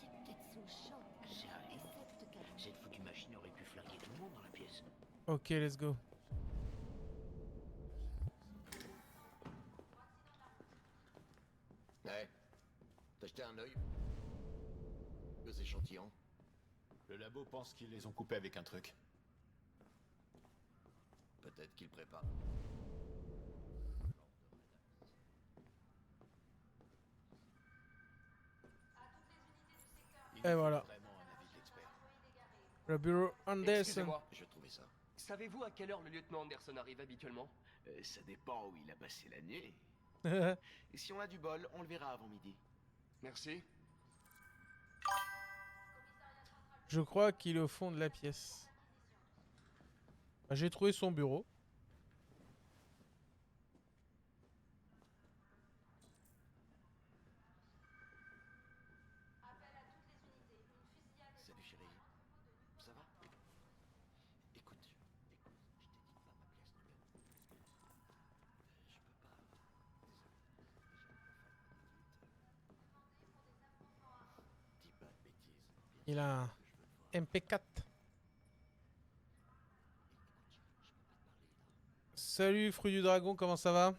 T'es peut-être sous le choc. Sérieux? Cette foutue machine aurait pu flinguer tout le monde dans la pièce. Ok, let's go. Ouais. T'as jeté un œil? Deux échantillons. Le labo pense qu'ils les ont coupés avec un truc. Peut-être qu'ils préparent. Et voilà. Vraiment un avis de l'expert. Le bureau Anderson. Excusez-moi. Je trouvais ça. Savez-vous à quelle heure le lieutenant Anderson arrive habituellement? Ça dépend où il a passé l'année. Et si on a du bol, on le verra avant midi. Merci. Je crois qu'il est au fond de la pièce. Bah, j'ai trouvé son bureau. Salut chérie. Ça va? Écoute, je t'ai dit de pas m'appeler à ce numéro. Je peux pas. Désolé. Dis pas de bêtises. Il a un MP4. Salut Fruit du Dragon, comment ça va?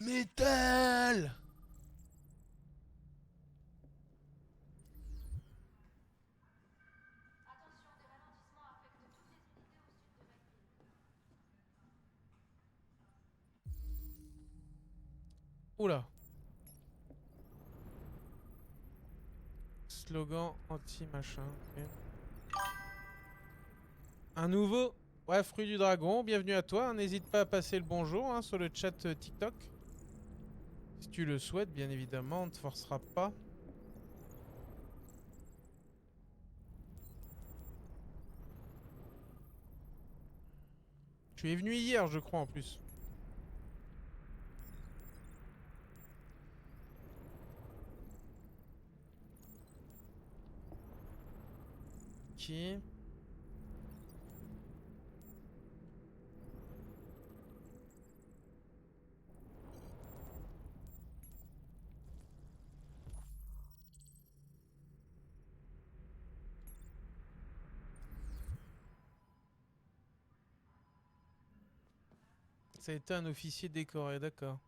Metal! Oula. Slogan anti-machin. Ok. Un nouveau. Ouais, Fruit du Dragon, bienvenue à toi. N'hésite pas à passer le bonjour hein, sur le chat TikTok. Si tu le souhaites, bien évidemment, on ne te forcera pas. Tu es venu hier, je crois, en plus. Ok. Ça a été un officier décoré, d'accord.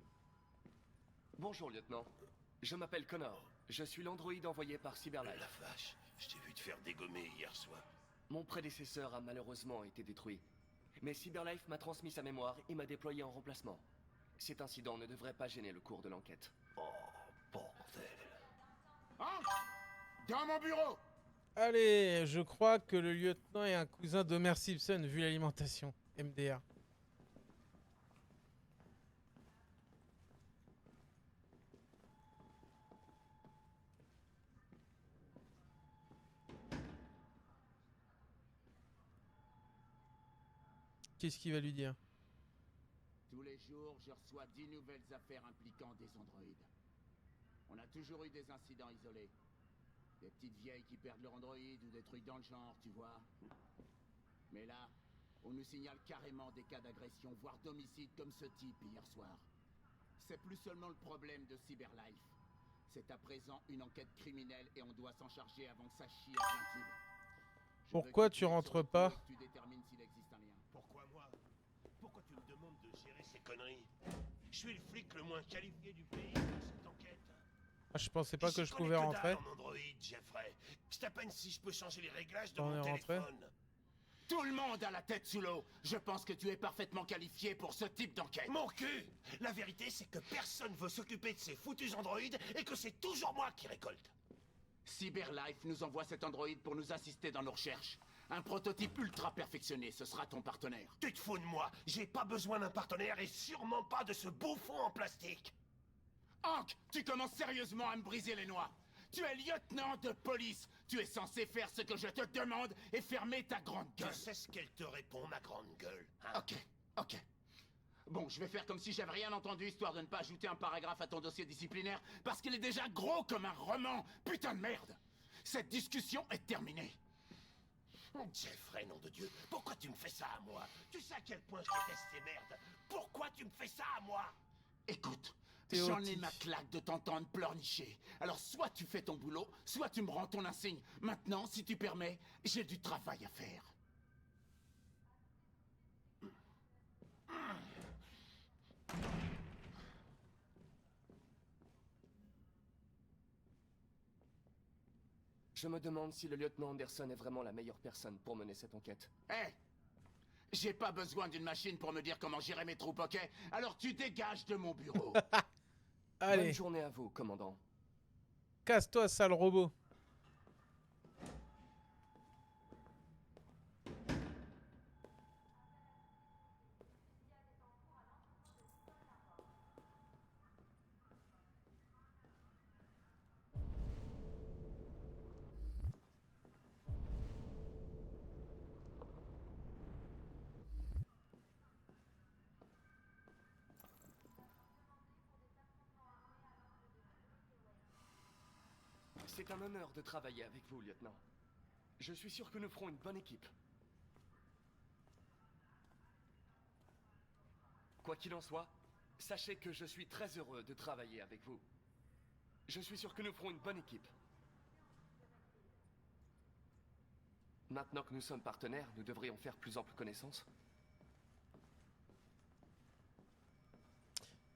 Bonjour, lieutenant. Je m'appelle Connor. Je suis l'androïde envoyé par Cyberlife. La vache, je t'ai vu te faire dégommer hier soir. Mon prédécesseur a malheureusement été détruit. Mais Cyberlife m'a transmis sa mémoire et m'a déployé en remplacement. Cet incident ne devrait pas gêner le cours de l'enquête. Oh, bordel. Hank! Dans mon bureau! Allez, je crois que le lieutenant est un cousin d'Homer Simpson vu l'alimentation. MDR. Qu'est-ce qu'il va lui dire? Tous les jours, je reçois 10 nouvelles affaires impliquant des androïdes. On a toujours eu des incidents isolés. Des petites vieilles qui perdent leur androïde ou des trucs dans le genre, tu vois. Mais là, on nous signale carrément des cas d'agression, voire d'homicide comme ce type hier soir. C'est plus seulement le problème de Cyberlife. C'est à présent une enquête criminelle et on doit s'en charger avant que ça chie à plein tube. Pourquoi tu rentres pas? Tu détermines s'il existe un lien. Pourquoi moi? Pourquoi tu me demandes de gérer ces conneries? Je suis le flic le moins qualifié du pays pour cette enquête. Ah, je pensais pas que je pouvais rentrer. En Android, Jeffrey. C'est à peine si je peux changer les réglages de On mon est rentré. téléphone. Tout le monde a la tête sous l'eau. Je pense que tu es parfaitement qualifié pour ce type d'enquête. Mon cul! La vérité, c'est que personne veut s'occuper de ces foutus androïdes et que c'est toujours moi qui récolte. Cyberlife nous envoie cet androïde pour nous assister dans nos recherches. Un prototype ultra perfectionné, ce sera ton partenaire. Tu te fous de moi? J'ai pas besoin d'un partenaire et sûrement pas de ce bouffon en plastique. Hank, tu commences sérieusement à me briser les noix. Tu es lieutenant de police. Tu es censé faire ce que je te demande et fermer ta grande gueule. Tu sais ce qu'elle te répond, ma grande gueule, hein? Ok. Bon, je vais faire comme si j'avais rien entendu, histoire de ne pas ajouter un paragraphe à ton dossier disciplinaire, parce qu'il est déjà gros comme un roman. Putain de merde. Cette discussion est terminée. Jeffrey, nom de Dieu, pourquoi tu me fais ça à moi? Tu sais à quel point je déteste ces merdes. Pourquoi tu me fais ça à moi? Écoute, j'en ai ma claque de t'entendre pleurnicher. Alors soit tu fais ton boulot, soit tu me rends ton insigne. Maintenant, si tu permets, j'ai du travail à faire. Je me demande si le lieutenant Anderson est vraiment la meilleure personne pour mener cette enquête. Hé! J'ai pas besoin d'une machine pour me dire comment gérer mes troupes, ok? Alors tu dégages de mon bureau. Allez. Bonne journée à vous, commandant. Casse-toi, sale robot. C'est un honneur de travailler avec vous, lieutenant. Je suis sûr que nous ferons une bonne équipe. Quoi qu'il en soit, sachez que je suis très heureux de travailler avec vous. Je suis sûr que nous ferons une bonne équipe. Maintenant que nous sommes partenaires, nous devrions faire plus ample connaissance.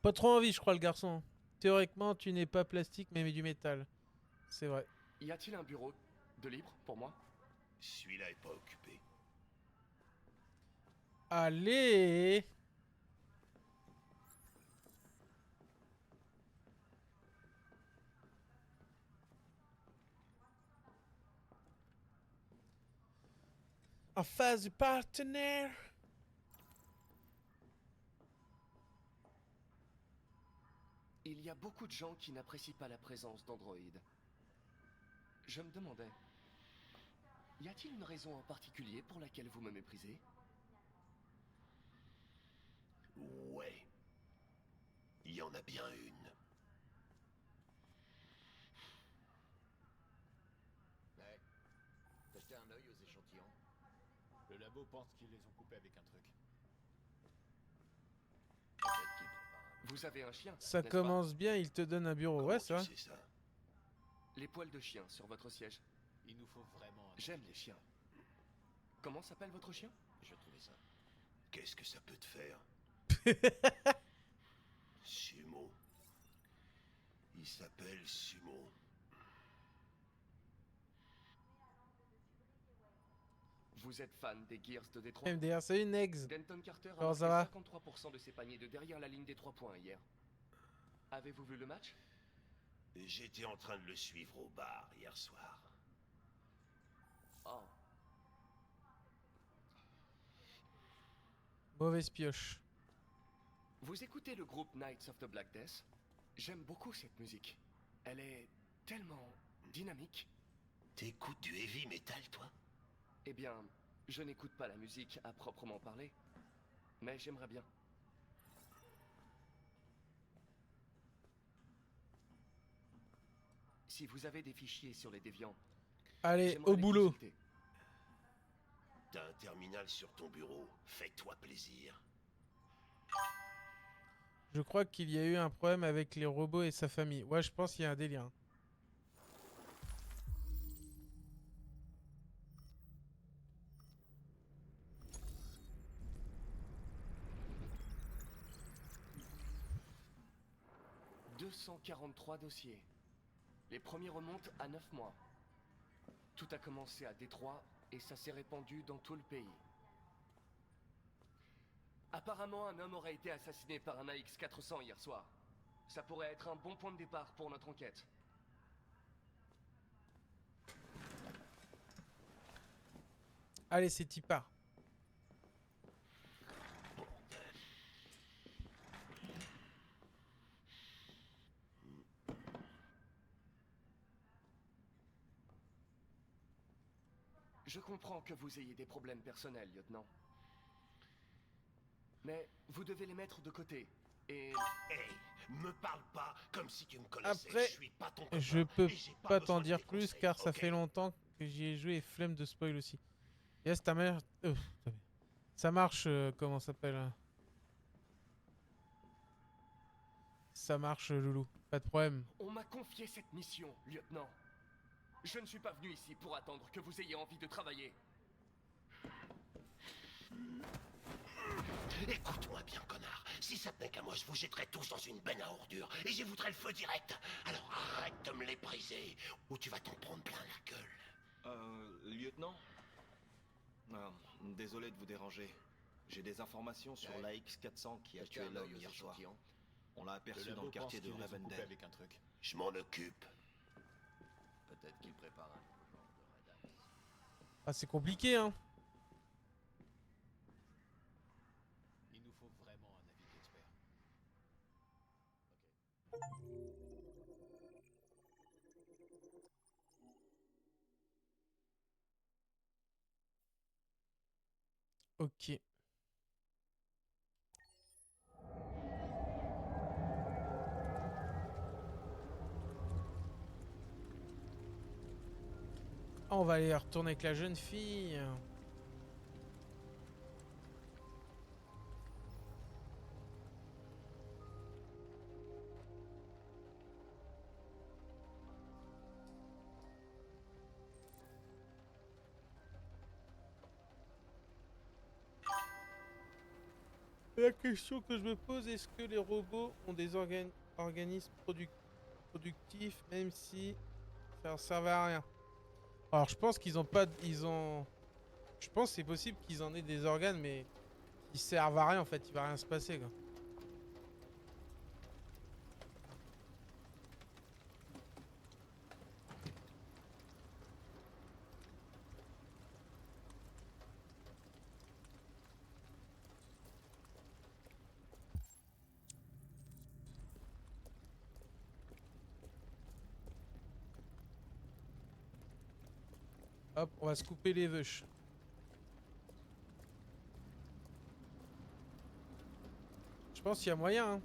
Pas trop envie, je crois, le garçon. Théoriquement, tu n'es pas plastique, mais du métal. C'est vrai. Y a-t-il un bureau de libre pour moi? Celui-là est pas occupé. Allez! En phase du partenaire. Il y a beaucoup de gens qui n'apprécient pas la présence d'androïdes. Je me demandais, y a-t-il une raison en particulier pour laquelle vous me méprisez? Ouais. Il y en a bien une. Ouais. T'as jeté un œil aux échantillons? Le labo pense qu'ils les ont coupés avec un truc. Vous avez un chien, Ça n'est-ce commence bien, il te donne un bureau. Ouais, ça. Les poils de chien sur votre siège. Il nous faut vraiment un... J'aime les chiens. Comment s'appelle votre chien? Je trouvais ça. Qu'est-ce que ça peut te faire? Sumo. Il s'appelle Sumo. Vous êtes fan des Gears de Détroit? MDR, salut Negs. Denton Carter a Comment ça va? marqué 53% de ses paniers de derrière la ligne des 3 points hier. Avez-vous vu le match? J'étais en train de le suivre au bar hier soir. Oh. Mauvaise pioche. Vous écoutez le groupe Knights of the Black Death? J'aime beaucoup cette musique. Elle est tellement dynamique. T'écoutes du heavy metal, toi? Eh bien, je n'écoute pas la musique à proprement parler, mais j'aimerais bien. Si vous avez des fichiers sur les déviants... Allez, j'aimerais au les boulot. consulter. T'as un terminal sur ton bureau. Fais-toi plaisir. Je crois qu'il y a eu un problème avec les robots et sa famille. Ouais, je pense qu'il y a un délire. « 243 dossiers. Les premiers remontent à 9 mois. Tout a commencé à Détroit et ça s'est répandu dans tout le pays. Apparemment, un homme aurait été assassiné par un AX-400 hier soir. Ça pourrait être un bon point de départ pour notre enquête. Allez, c'est Tipa. Je comprends que vous ayez des problèmes personnels, lieutenant. Mais vous devez les mettre de côté. Et... Hey, me parle pas comme si tu me connaissais. Après, Je suis pas ton copain, je peux et j'ai pas besoin t'en de dire tes plus conseils, car ça ok? fait longtemps que j'y ai joué et flemme de spoil aussi. Yes, ta mère... ça marche, comment ça s'appelle? Ça marche, Loulou. Pas de problème. On m'a confié cette mission, lieutenant. Je ne suis pas venu ici pour attendre que vous ayez envie de travailler. Écoute-moi bien, connard. Si ça tenait qu'à moi, je vous jetterais tous dans une benne à ordures et j'y voudrais le feu direct. Alors arrête de me mépriser ou tu vas t'en prendre plein la gueule. Lieutenant? Désolé de vous déranger. J'ai des informations sur l'AX-400 qui a tué l'homme hier soir. On l'a aperçu dans le quartier de Ravendale. Avec un truc. Je m'en occupe. Peut-être qu'il prépare un nouveau genre de Red Axe. Ah, c'est compliqué, hein. Il nous faut vraiment un avis d'expert. Ok. Ah, on va aller retourner avec la jeune fille. La question que je me pose, est-ce que les robots ont des organismes productifs, même si ça ne servait à rien? Alors je pense qu'ils ont pas... Je pense que c'est possible qu'ils en aient des organes, mais ils servent à rien en fait, il va rien se passer quoi. Hop, on va se couper les veuches. Je pense qu'il y a moyen, hein.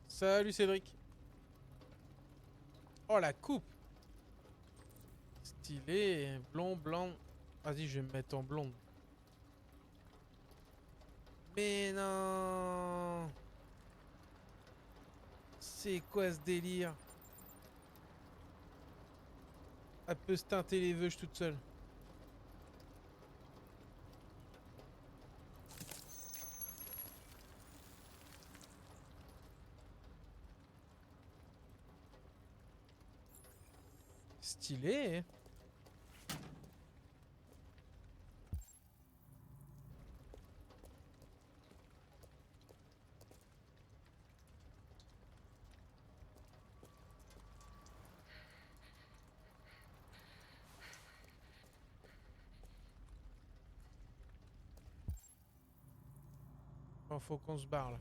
Salut Cédric. Oh la coupe. Stylé. Blond, blanc. Vas-y, je vais me mettre en blonde. Mais non. C'est quoi ce délire? Elle peut se teinter les veuches toute seule. Stylé. Bon, faut qu'on se barre là.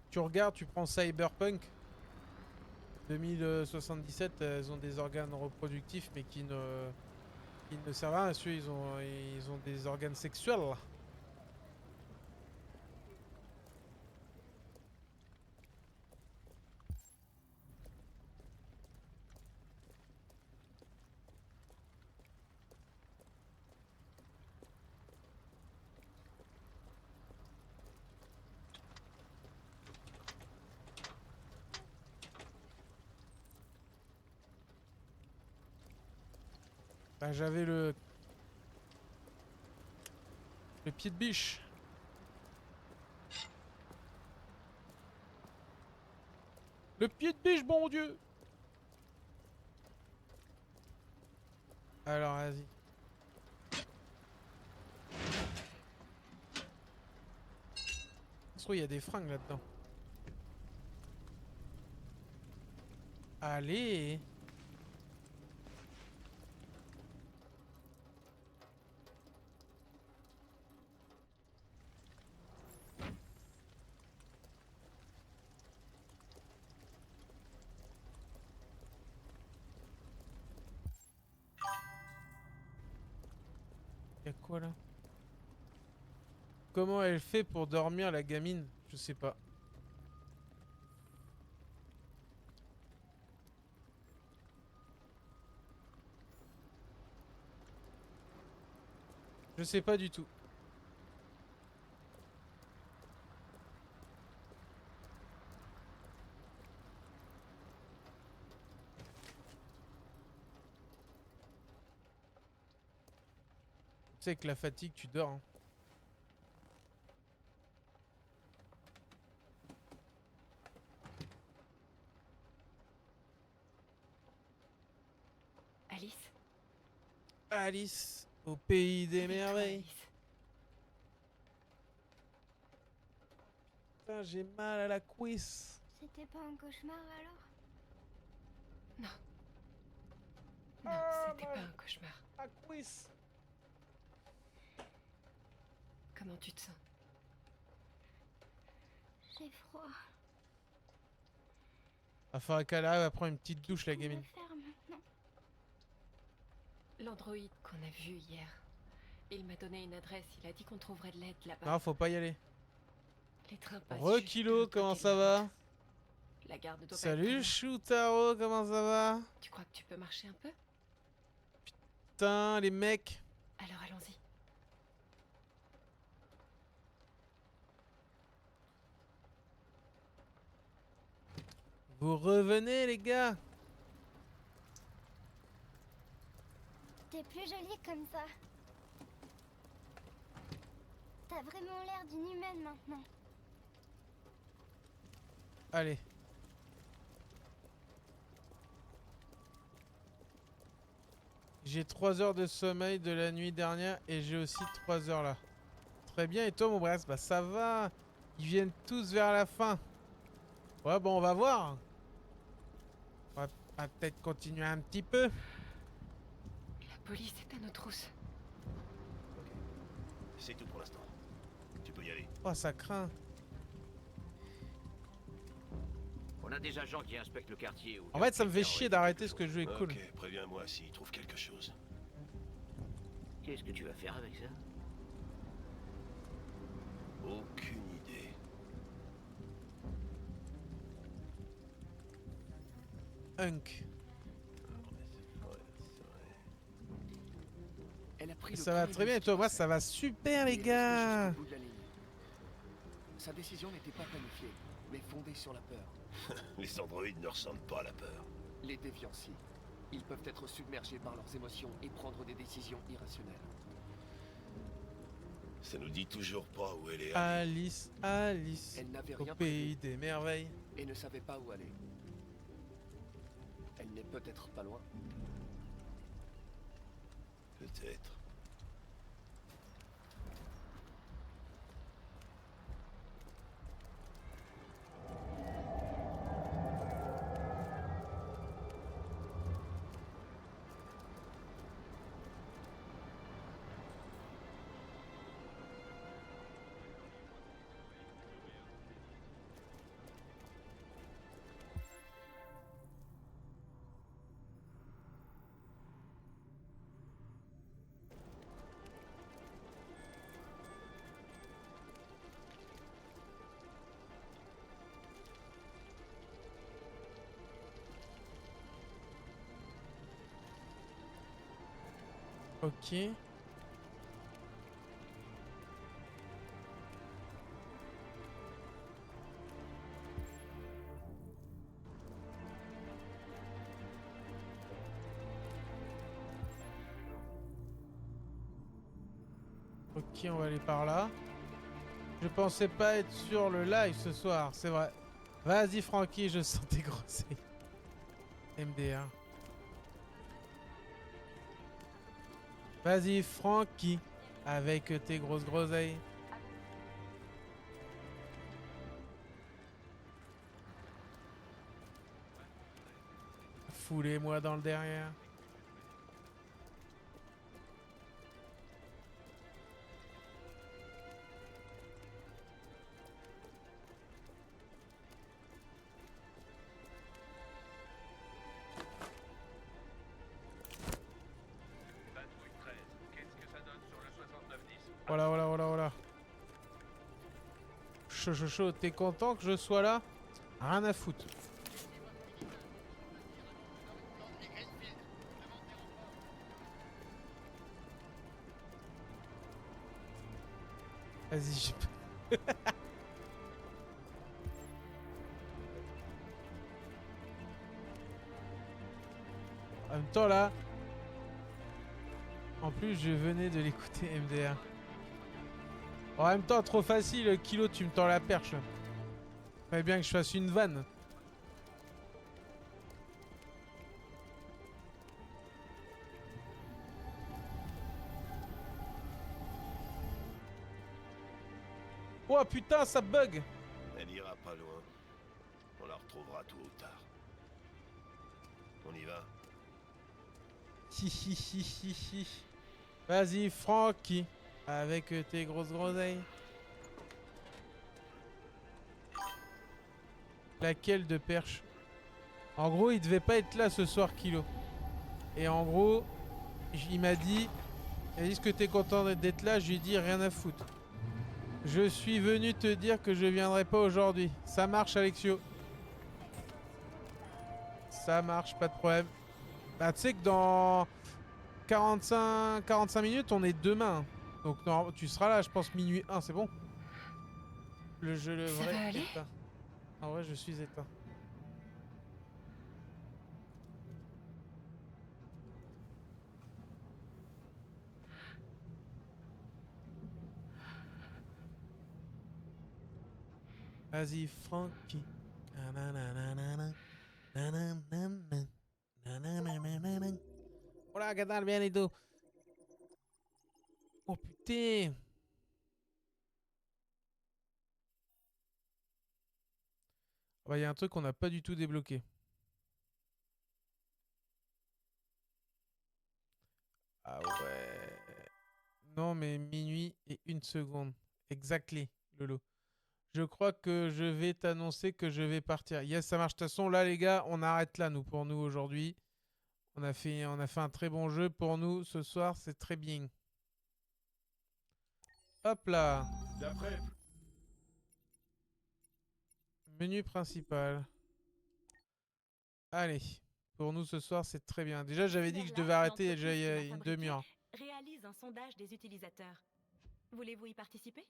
Tu regardes, tu prends Cyberpunk 2077, elles ont des organes reproductifs mais qui ne servent à rien. Ceux, ils ont des organes sexuels là. Bah, j'avais le pied de biche. Le pied de biche, bon Dieu. Alors, vas-y. Je trouve il y a des fringues là-dedans. Allez. Y'a quoi là? Comment elle fait pour dormir la gamine? Je sais pas. Je sais pas du tout. Tu sais que la fatigue, tu dors. Hein. Alice? Alice, au pays des merveilles. Putain, j'ai mal à la cuisse. C'était pas un cauchemar alors? Non. Non, c'était pas un cauchemar. La cuisse. Comment tu te sens? J'ai froid. Va falloir qu'elle arrive à prendre une petite douche, la gamine. Faire maintenant. L'androïde qu'on a vu hier, il m'a donné une adresse, il a dit qu'on trouverait de l'aide là-bas. Non, faut pas y aller. Les trains passent. Re-Kilo, comment ça va? La gare ne doit pas être Salut Shoutaro, comment ça va? Tu crois que tu peux marcher un peu? Putain, les mecs. Alors allons-y. Vous revenez, les gars? T'es plus jolie comme ça. T'as vraiment l'air d'une humaine maintenant. Allez. J'ai 3 heures de sommeil de la nuit dernière et j'ai aussi 3 heures là. Très bien, et toi mon Brest? Bah ça va. Ils viennent tous vers la fin. Ouais, bon, on va voir. On va peut-être continuer un petit peu. La police est à nos trousses. C'est tout pour l'instant. Tu peux y aller. Oh, ça craint. On a des agents qui inspectent le quartier. Où En fait, ça me fait chier d'arrêter ce que je joue est cool. Ok, préviens-moi s'ils trouvent quelque chose. Qu'est-ce que tu vas faire avec ça? Aucune idée. Hunk. Elle a pris Ça va très bien et toi? Moi, ça va super, les gars. Sa décision n'était pas planifiée, mais fondée sur la peur. Les androïdes ne ressentent pas à la peur. Les déviants, si. Ils peuvent être submergés par leurs émotions et prendre des décisions irrationnelles. Ça nous dit toujours pas où elle est. Alice, Alice. Elle n'avait Au rien pays des merveilles. Et ne savait pas où aller. Elle n'est peut-être pas loin. Peut-être. Ok. Ok, on va aller par là. Je pensais pas être sur le live ce soir, c'est vrai. Vas-y Francky, je sens tes grosses. MDR. Vas-y Francky, avec tes grosses groseilles. Foulez-moi dans le derrière. chaud. T'es content que je sois là? Rien à foutre. Vas-y, j'ai pas... En même temps, là... En plus, je venais de l'écouter, MDR. En même temps, trop facile, Kilo, tu me tends la perche. Fallait bien que je fasse une vanne. Oh putain, ça bug! Elle ira pas loin. On la retrouvera tôt ou tard. On y va? Hi. Vas-y, Francky, avec tes grosses groseilles. Laquelle de perche? En gros, il devait pas être là ce soir, Kilo. Et en gros, il m'a dit, est-ce que t'es content d'être là? Je lui ai dit, rien à foutre. Je suis venu te dire que je viendrai pas aujourd'hui. Ça marche, Alexio. Ça marche, pas de problème. Bah, tu sais que dans 45 minutes, on est demain. Donc, non, tu seras là, je pense, minuit 1, c'est bon? Le jeu, le vrai. Ça va aller? Éteint. En vrai, je suis éteint. Vas-y, Francky. Hola, ¿qué tal? Bien, ¿y tú? Oh putain! Bah, y a un truc qu'on n'a pas du tout débloqué. Ah ouais. Non, mais minuit et 1 seconde. Exactly, Lolo. Je crois que je vais t'annoncer que je vais partir. Yes, ça marche. De toute façon, là, les gars, on arrête là, nous, pour nous, aujourd'hui. On a fait un très bon jeu pour nous. Ce soir, c'est très bien. Hop là. Menu principal. Allez. Pour nous, ce soir, c'est très bien. Déjà, j'avais dit que je devais arrêter déjà il y a une demi-heure. Réalise un sondage des utilisateurs. Voulez-vous y participer?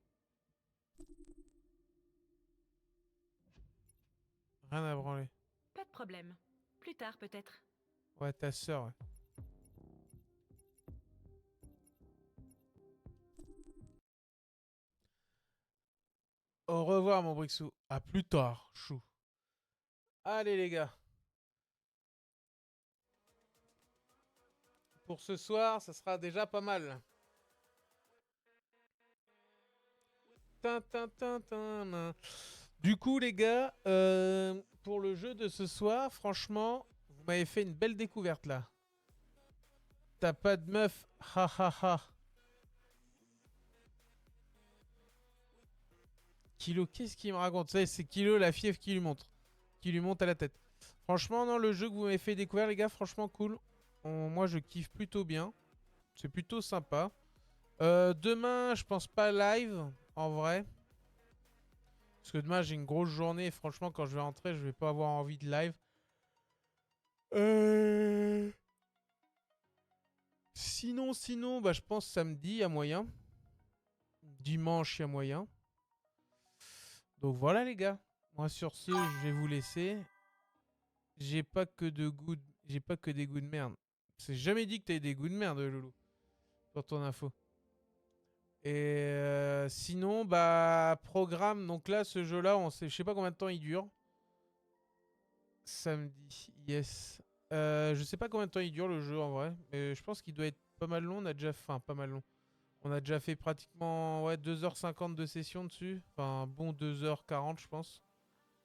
Rien à branler. Pas de problème. Plus tard, peut-être. Ouais, ta sœur, ouais. Au revoir, mon Brixou. À plus tard, chou. Allez, les gars. Pour ce soir, ça sera déjà pas mal. Du coup, les gars, pour le jeu de ce soir, franchement, vous m'avez fait une belle découverte, là. T'as pas de meuf, ha ha ha. Kilo, qu'est-ce qu'il me raconte? Ça, c'est Kilo, la fièvre qui lui monte à la tête. Franchement, non, le jeu que vous m'avez fait découvrir, les gars, franchement cool. Moi, je kiffe plutôt bien. C'est plutôt sympa. Demain, je pense pas live, en vrai. Parce que demain, j'ai une grosse journée. Et franchement, quand je vais rentrer, je vais pas avoir envie de live. Sinon, bah, je pense samedi, il y a moyen. Dimanche, il y a moyen. Donc voilà, les gars. Moi, sur ce, je vais vous laisser. J'ai pas que des goûts de merde. C'est jamais dit que t'avais des goûts de merde, Loulou. Pour ton info. Et sinon, bah, programme. Donc là, ce jeu-là, je sais pas combien de temps il dure. Samedi, yes. Je sais pas combien de temps il dure le jeu en vrai. Mais je pense qu'il doit être pas mal long. On a déjà fait, pas mal long. On a déjà fait pratiquement 2h50 de session dessus. Enfin, bon 2h40, je pense.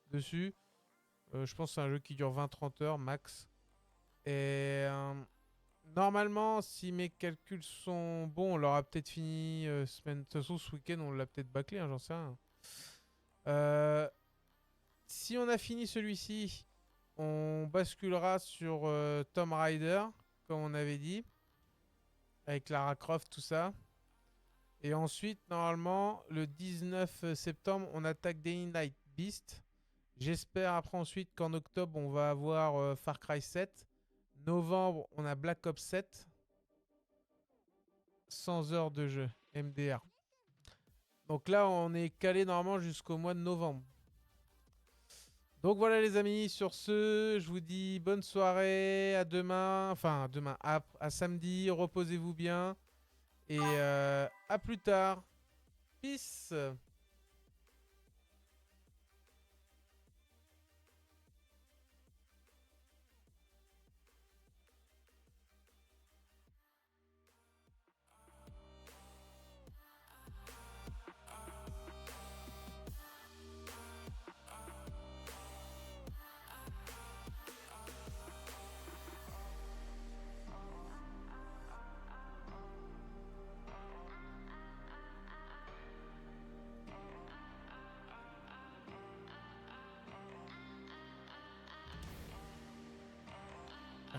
Dessus. Je pense que c'est un jeu qui dure 20-30 heures max. Et normalement, si mes calculs sont bons, on l'aura peut-être fini semaine. De toute façon, ce week-end, on l'a peut-être bâclé, hein, j'en sais rien. Si on a fini celui-ci, on basculera sur Tomb Raider, comme on avait dit. Avec Lara Croft, tout ça. Et ensuite, normalement, le 19 septembre, on attaque Dying Light Beast. J'espère après ensuite qu'en octobre, on va avoir Far Cry 7. Novembre, on a Black Ops 7. 100 heures de jeu, MDR. Donc là, on est calé normalement jusqu'au mois de novembre. Donc voilà les amis, sur ce, je vous dis bonne soirée, à demain, enfin demain, à samedi, reposez-vous bien. Et à plus tard. Peace.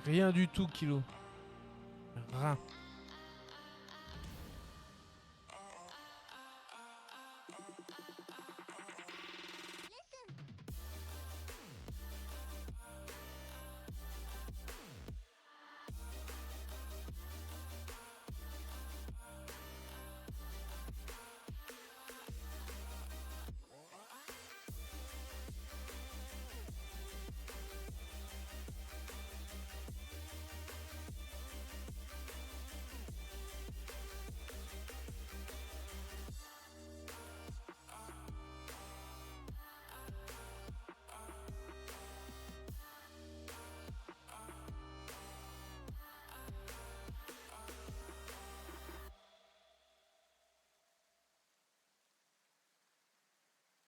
Rien du tout, Kilo. Rien.